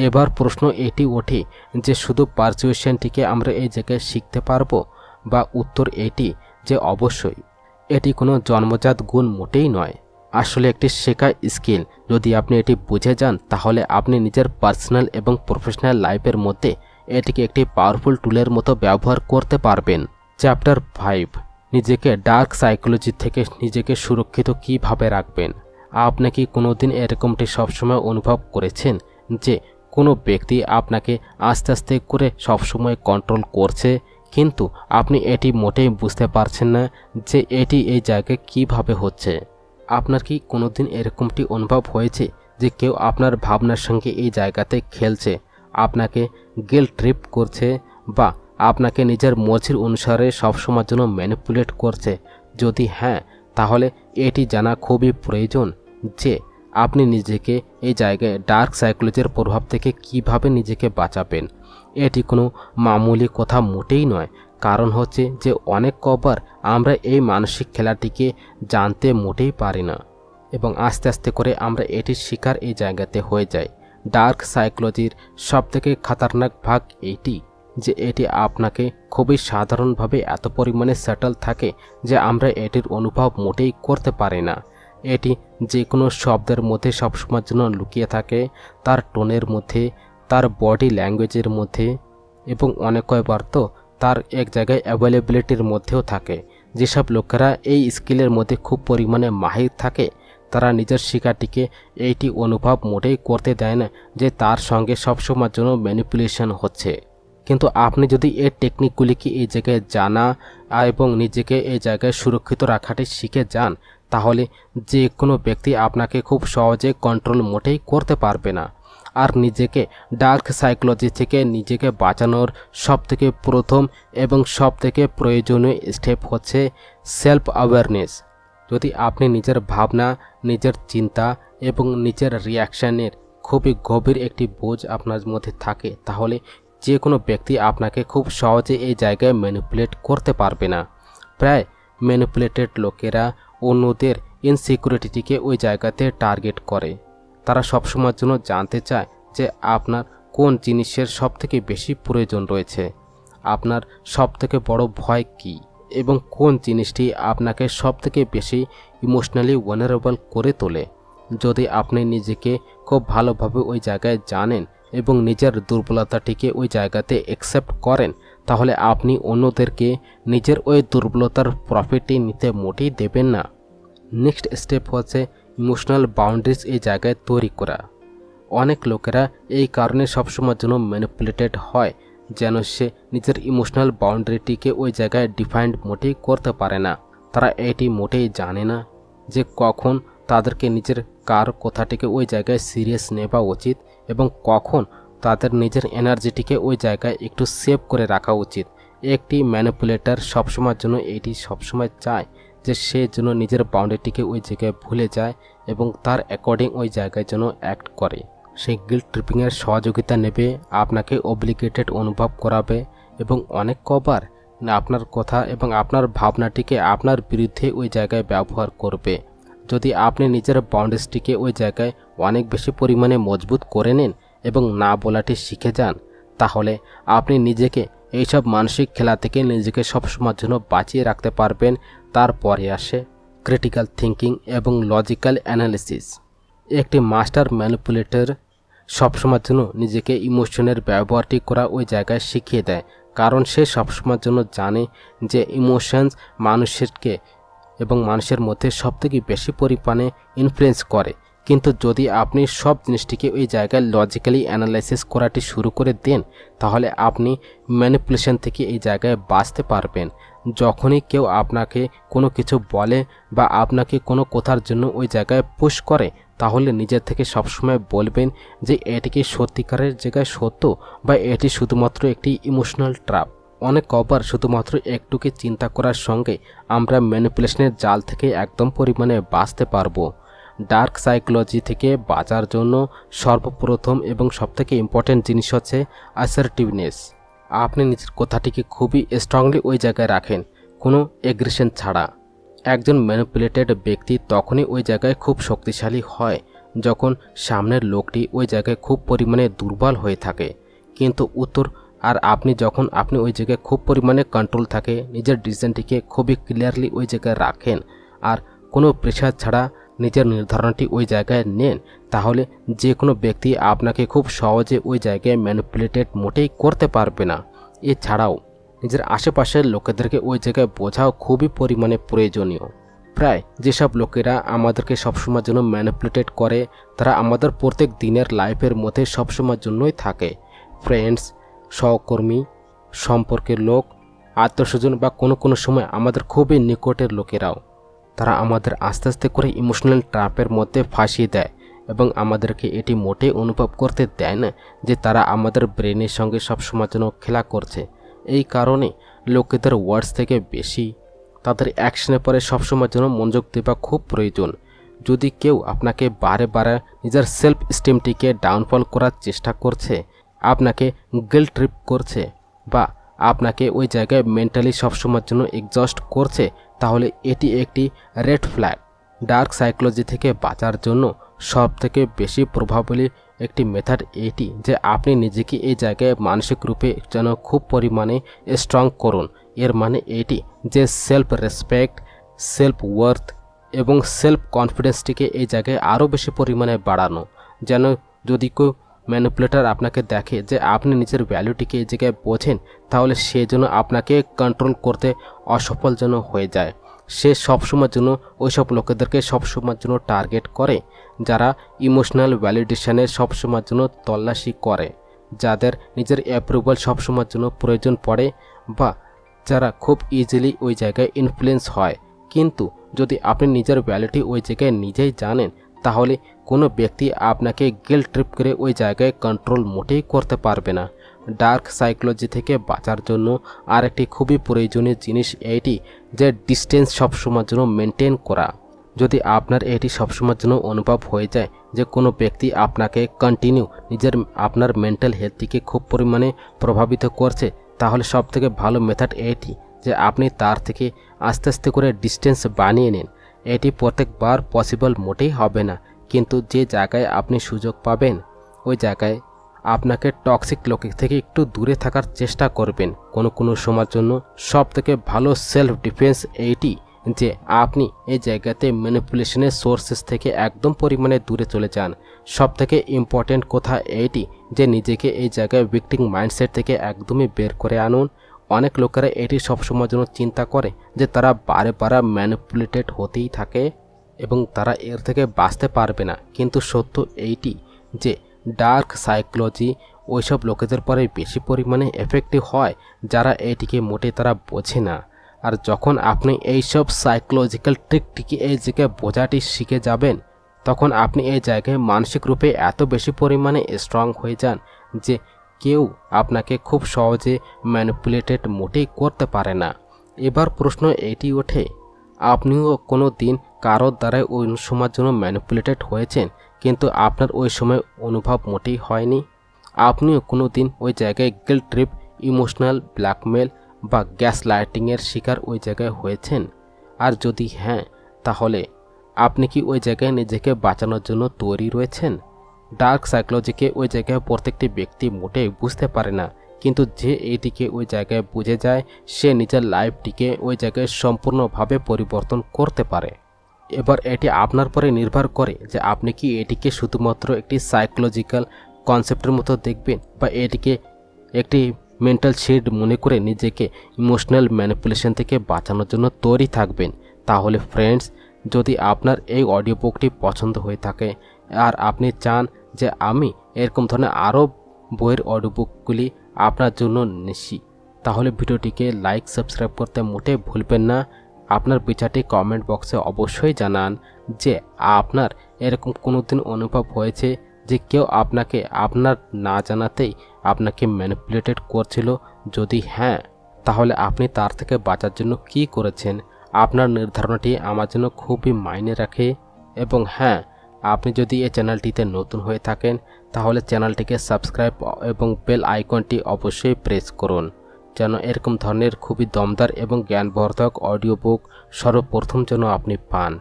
এবার প্রশ্ন এটি ওঠে যে শুধু পারসুয়েশনটিকে আমরা এই জায়গায় শিখতে পারবো, বা উত্তর এটি যে অবশ্যই এটি কোনো জন্মজাত গুণ মোটেই নয়, আসলে একটি শেখা স্কিল। যদি আপনি এটি বুঝে যান তাহলে আপনি নিজের পার্সোনাল এবং প্রফেশনাল লাইফের মধ্যে এটিকে একটি পাওয়ারফুল টুলের মতো ব্যবহার করতে পারবেন। চ্যাপ্টার 5, নিজেকে ডার্ক সাইকোলজি থেকে নিজেকে সুরক্ষিত কিভাবে রাখবেন। আপনি কি কোনোদিন এরকমটি সবসময় অনুভব করেছেন যে কোনো ব্যক্তি আপনাকে আস্তে আস্তে করে সবসময় কন্ট্রোল করছে, কিন্তু আপনি এটি মোটেই বুঝতে পারছেন না যে এটি এই জায়গায় কিভাবে হচ্ছে? আপনার কি কোনোদিন এরকমটি অনুভব হয়েছে যে কেউ আপনার ভাবনার সঙ্গে এই জায়গাতে খেলছে, আপনাকে গিল্ট ট্রিপ করছে, বা আপনাকে নিজের মর্জির অনুসারে সবসময়ের জন্য ম্যানিপুলেট করছে? যদি হ্যাঁ, তাহলে এটি জানা খুবই প্রয়োজন যে আপনি নিজেকে এই জায়গায় ডার্ক সাইকোলজির প্রভাব থেকে কিভাবে নিজেকে বাঁচাবেন। এটি কোনো মামুলি কথা মোটেই নয়, কারণ হচ্ছে যে অনেক কবার আমরা এই মানসিক খেলাটিকে জানতে মোটেই পারি না, এবং আস্তে আস্তে করে আমরা এটির শিকার এই জায়গাতে হয়ে যাই। ডার্ক সাইকোলজির সবথেকে খতরনাক ভাগ এইটি যে এটি আপনাকে খুবই সাধারণভাবে এত পরিমাণে সেটেল থাকে যে আমরা এটির অনুভব মোটেই করতে পারি না। এটি যে কোনো শব্দের মধ্যে সবসময়ের জন্য লুকিয়ে থাকে, তার টোনের মধ্যে, তার বডি ল্যাঙ্গুয়েজের মধ্যে, এবং অনেক কয়বার তো তার এক জায়গায় অ্যাভেলেবিলিটির মধ্যেও থাকে। যেসব লোকেরা এই স্কিলের মধ্যে খুব পরিমাণে মাহির থাকে তারা নিজের শিকারটিকে এইটি অনুভব মোটেই করতে দেয় না যে তার সঙ্গে সবসময়ের জন্য ম্যানিপুলেশন হচ্ছে। কিন্তু আপনি যদি এই টেকনিকগুলিকে এই জায়গায় জানা এবং নিজেকে এই জায়গায় সুরক্ষিত রাখাটি শিখে যান, তাহলে যে কোনো ব্যক্তি আপনাকে খুব সহজে কন্ট্রোল মোটেই করতে পারবে না। আর নিজেকে ডার্ক সাইকোলজি থেকে নিজেকে বাঁচানোর সবথেকে প্রথম এবং সবথেকে প্রয়োজনীয় স্টেপ হচ্ছে সেলফ অ্যাওয়ারনেস। যদি আপনি নিজের ভাবনা, নিজের চিন্তা এবং নিজের রিয়াকশানের খুবই গভীর একটি বোঝ আপনার মধ্যে থাকে, তাহলে যে কোনো ব্যক্তি আপনাকে খুব সহজে এই জায়গায় ম্যানিপুলেট করতে পারবে না। প্রায় ম্যানিপুলেটেড লোকেরা অন্যদের ইনসিকিউরিটিকে ওই জায়গাতে টার্গেট করে। তারা সবসময়ের জন্য জানতে চায় যে আপনার কোন জিনিসের সবথেকে বেশি প্রয়োজন রয়েছে, আপনার সবথেকে বড় ভয় কী, এবং কোন জিনিসটি আপনাকে সবথেকে বেশি ইমোশনালি ওয়ানারেবল করে তোলে। যদি আপনি নিজেকে খুব ভালোভাবে ওই জায়গায় জানেন এবং নিজের দুর্বলতাটিকে ওই জায়গাতে অ্যাকসেপ্ট করেন, তাহলে আপনি অন্যদেরকে নিজের ওই দুর্বলতার প্রফিটটি নিতে মোটেই দেবেন না। নেক্সট স্টেপ হচ্ছে ইমোশনাল বাউন্ডারিজ এই জায়গায় তৈরি করা। অনেক লোকেরা এই কারণে সবসময়ের জন্য ম্যানিপুলেটেড হয় যেন সে নিজের ইমোশনাল বাউন্ডারিটিকে ওই জায়গায় ডিফাইন্ড মোটেই করতে পারে না। তারা এটি মোটেই জানে না যে কখন তাদেরকে নিজের কার কথাটিকে ওই জায়গায় সিরিয়াস নেওয়া উচিত এবং কখন তাদের নিজের এনার্জিটিকে ওই জায়গায় একটু সেভ করে রাখা উচিত। একটি ম্যানিপুলেটর সবসময়ের জন্য এটি সবসময় চায় যে সে যেন নিজের বাউন্ডারিটিকে ওই জায়গায় ভুলে যায় এবং তার অ্যাকর্ডিং ওই জায়গায় যেন অ্যাক্ট করে। সেই গিল্ট ট্রিপিংয়ের সহযোগিতা নেবে, আপনাকে অব্লিগেটেড অনুভব করাবে এবং অনেক কবার আপনার কথা এবং আপনার ভাবনাটিকে আপনার বিরুদ্ধে ওই জায়গায় ব্যবহার করবে। যদি আপনি নিজের বাউন্ডারিটিকে ওই জায়গায় অনেক বেশি পরিমাণে মজবুত করে নেন এবং না বলাটি শিখে যান, তাহলে আপনি নিজেকে এইসব মানসিক খেলা থেকে নিজেকে সবসময়ের জন্য বাঁচিয়ে রাখতে পারবেন। তারপরে আসে ক্রিটিক্যাল থিঙ্কিং এবং লজিক্যাল অ্যানালিসিস। একটি মাস্টার ম্যানিপুলেটর সবসময়ের জন্য নিজেকে ইমোশনের ব্যবহারটি করা ওই জায়গায় শিখিয়ে দেয়, কারণ সে সবসময়ের জন্য জানে যে ইমোশনস মানুষকে এবং মানুষের মধ্যে সবথেকে বেশি পরিমাণে ইনফ্লুয়েন্স করে। কিন্তু যদি আপনি সব জিনিসটিকে ওই জায়গায় লজিক্যালি অ্যানালাইসিস করাটি শুরু করে দেন, তাহলে আপনি ম্যানিপুলেশন থেকে এই জায়গায় বাঁচতে পারবেন। যখনই কেউ আপনাকে কোনো কিছু বলে বা আপনাকে কোনো কথার জন্য ওই জায়গায় পুশ করে, তাহলে নিজের থেকে সবসময় বলবেন যে এটি কি সত্যিকারের জায়গায় সত্য বা এটি শুধুমাত্র একটি ইমোশনাল ট্র্যাপ। অনেক কবার শুধুমাত্র একটুকে চিন্তা করার সঙ্গে আমরা ম্যানিপুলেশনের জাল থেকে একদম পরিমাণে বাঁচতে পারবো। ডার্ক সাইকোলজি থেকে বাঁচার জন্য সর্বপ্রথম এবং সবথেকে ইম্পর্ট্যান্ট জিনিস হচ্ছে অ্যাসার্টিভনেস। আপনি নিজের কথাটিকে খুবই স্ট্রংলি ওই জায়গায় রাখেন, কোনো এগ্রেশন ছাড়া। একজন ম্যানিপুলেটেড ব্যক্তি তখনই ওই জায়গায় খুব শক্তিশালী হয় যখন সামনের লোকটি ওই জায়গায় খুব পরিমাণে দুর্বল হয়ে থাকে। কিন্তু আপনি ওই জায়গায় খুব পরিমাণে কন্ট্রোল থাকে, নিজের ডিসিশনটিকে খুবই ক্লিয়ারলি ওই জায়গায় রাখেন আর কোনো প্রেশার ছাড়া নিজের নির্ধারণটি ওই জায়গায় নেন, তাহলে যে কোনো ব্যক্তি আপনাকে খুব সহজে ওই জায়গায় ম্যানিপুলেটেড মোটেই করতে পারবে না। এছাড়াও নিজের আশেপাশের লোকেদেরকে ওই জায়গায় বোঝাও খুবই পরিমাণে প্রয়োজনীয়। প্রায় যেসব লোকেরা আমাদেরকে সবসময়ের জন্য ম্যানিপুলেটেড করে, তারা আমাদের প্রত্যেক দিনের লাইফের মধ্যে সবসময়ের জন্যই থাকে। ফ্রেন্ডস, সহকর্মী, সম্পর্কের লোক, আত্মস্বজন বা কোনো সময় আমাদের খুবই নিকটের লোকেরাও, তারা আমাদের আস্তে আস্তে করে ইমোশনাল ট্র্যাপের মধ্যে ফাঁসিয়ে দেয় এবং আমাদেরকে এটি মোটেই অনুভব করতে দেয় না যে তারা আমাদের ব্রেনের সঙ্গে সবসময়ের জন্য খেলা করছে। এই কারণে লোকেদের ওয়ার্ডস থেকে বেশি তাদের অ্যাকশনের পরে সবসময়ের জন্য মনোযোগ দেওয়া খুব প্রয়োজন। যদি কেউ আপনাকে বারে বারে নিজের সেলফ স্টিমটিকে ডাউনফল করার চেষ্টা করছে, আপনাকে গিল্ট ট্রিপ করছে বা আপনাকে ওই জায়গায় মেন্টালি সবসময়ের জন্য এক্সস্ট করছে, তাহলে এটি একটি রেড ফ্ল্যাগ। ডার্ক সাইকোলজি থেকে বাঁচার জন্য সবথেকে বেশি প্রভাবলী একটি মেথড এটি যে আপনি নিজেকে এই জায়গায় মানসিক রূপে যেন খুব পরিমাণে স্ট্রং করুন। এর মানে এটি যে সেলফ রেসপেক্ট, সেলফ ওয়ার্থ এবং সেলফ কনফিডেন্সটিকে এই জায়গায় আরও বেশি পরিমাণে বাড়ানো। যেন যদি কেউ ম্যানিপুলেটর আপনাকে দেখে যে আপনি নিজের ভ্যালুটিকে এই জায়গায় বোঝেন, তাহলে সে যেন আপনাকে কন্ট্রোল করতে অসফল যেন হয়ে যায়। সে সবসময়ের জন্য ওইসব লোকেদেরকে সবসময়ের জন্য টার্গেট করে যারা ইমোশনাল ভ্যালিডেশনের সবসময়ের জন্য তল্লাশি করে, যাদের নিজের অ্যাপ্রুভাল সবসময়ের জন্য প্রয়োজন পড়ে বা যারা খুব ইজিলি ওই জায়গায় ইনফ্লুয়েন্স হয়। কিন্তু যদি আপনি নিজের ভ্যালুটি ওই জায়গায় নিজেই জানেন, তাহলে কোনো ব্যক্তি আপনাকে গিল্ট ট্রিপ করে ওই জায়গায় কন্ট্রোল মোটেই করতে পারবে না। ডার্ক সাইকোলজি থেকে বাঁচার জন্য আরেকটি খুবই প্রয়োজনীয় জিনিস এইটি যে ডিস্টেন্স সবসময়ের জন্য মেনটেন করা। যদি আপনার এটি সবসময়ের জন্য অনুভব হয়ে যায় যে কোনো ব্যক্তি আপনাকে কন্টিনিউ আপনার মেন্টাল হেলথটিকে খুব পরিমাণে প্রভাবিত করছে, তাহলে সবথেকে ভালো মেথড এটি যে আপনি তার থেকে আস্তে আস্তে করে ডিস্টেন্স বানিয়ে নিন। এটি প্রত্যেকবার পসিবল মোটেই হবে না, কিন্তু যে জায়গায় আপনি সুযোগ পাবেন ওই জায়গায় আপনাকে টক্সিক লোকের থেকে একটু দূরে থাকার চেষ্টা করবেন। কোনো সময়ের জন্য সবথেকে ভালো সেলফ ডিফেন্স এইটি যে আপনি এই জায়গাতে ম্যানিপুলেশনের সোর্সেস থেকে একদম পরিমাণে দূরে চলে যান। সবথেকে ইম্পর্টেন্ট কথা এইটি যে নিজেকে এই জায়গায় ভিক্টিম মাইন্ডসেট থেকে একদমই বের করে আনুন। অনেক লোকেরা এটি সবসময়ের জন্য চিন্তা করে যে তারা বারে বারে ম্যানিপুলেটেড হতেই থাকে এবং তারা এর থেকে বাঁচতে পারবে না, কিন্তু সত্য এইটি যে ডার্ক সাইকোলজি ওইসব লোকেদের পরে বেশি পরিমাণে এফেক্টিভ হয় যারা এটিকে মোটে তারা বোঝে না। আর যখন আপনি এইসব সাইকোলজিক্যাল ট্রিকটিকে এই জায়গায় বোঝাটি শিখে যাবেন, তখন আপনি এই জায়গায় মানসিক রূপে এত বেশি পরিমাণে স্ট্রং হয়ে যান যে কেউ আপনাকে খুব সহজে ম্যানিপুলেটেড মোটেই করতে পারে না। এবার প্রশ্ন এটি ওঠে, আপনিও কোনো দিন কারোর দ্বারাই ওই সময়ের জন্য ম্যানিপুলেটেড হয়েছেন কিন্তু আপনার ওই সময় অনুভব মোটেই হয়নি? আপনিও কোনো দিন ওই জায়গায় গিল্ট ট্রিপ, ইমোশনাল ব্ল্যাকমেল বা গ্যাস লাইটিংয়ের শিকার ওই জায়গায় হয়েছেন? আর যদি হ্যাঁ, তাহলে আপনি কি ওই জায়গায় নিজেকে বাঁচানোর জন্য তৈরি রয়েছেন? ডার্ক সাইকোলজিকে ওই জায়গায় প্রত্যেকটি ব্যক্তি মোটেই বুঝতে পারে না, কিন্তু যে এইটিকে ওই জায়গায় বুঝে যায় সে নিজের লাইফটিকে ওই জায়গায় সম্পূর্ণভাবে পরিবর্তন করতে পারে। এবার এটি আপনার পরে নির্ভর করে যে আপনি কি এটিকে শুধুমাত্র একটি সাইকোলজিক্যাল কনসেপ্টের মতো দেখবেন বা এটিকে একটি মেন্টাল শিল্ড মনে করে নিজেকে ইমোশনাল ম্যানিপুলেশন থেকে বাঁচানোর জন্য তৈরি থাকবেন। তাহলে ফ্রেন্ডস, যদি আপনার এই অডিও বুকটি পছন্দ হয়ে থাকে আর আপনি চান যে আমি এরকম ধরনের আরও বইয়ের অডিও বুকগুলি আপনার জন্য নিচ্ছি, তাহলে ভিডিওটিকে লাইক সাবস্ক্রাইব করতে মোটেই ভুলবেন না। আপনার বিচারটি কমেন্ট বক্সে অবশ্যই জানান যে আপনার এরকম কোনো দিন অনুভব হয়েছে যে কেউ আপনাকে আপনার না জানাতেই আপনাকে ম্যানিপুলেটেড করছিল। যদি হ্যাঁ, তাহলে আপনি তার থেকে বাঁচার জন্য কি করেছেন? আপনার নির্ধারণটি আমার জন্য খুবই মাইনে রাখে। এবং হ্যাঁ, আপনি যদি এই চ্যানেলটিতে নতুন হয়ে থাকেন তাহলে চ্যানেলটিকে সাবস্ক্রাইব এবং বেল আইকনটি অবশ্যই প্রেস করুন যেন এরকম ধরনের খুবই দমদার এবং জ্ঞানবর্ধক অডিও বুক সর্বপ্রথম যেন আপনি পান।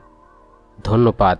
ধন্যবাদ।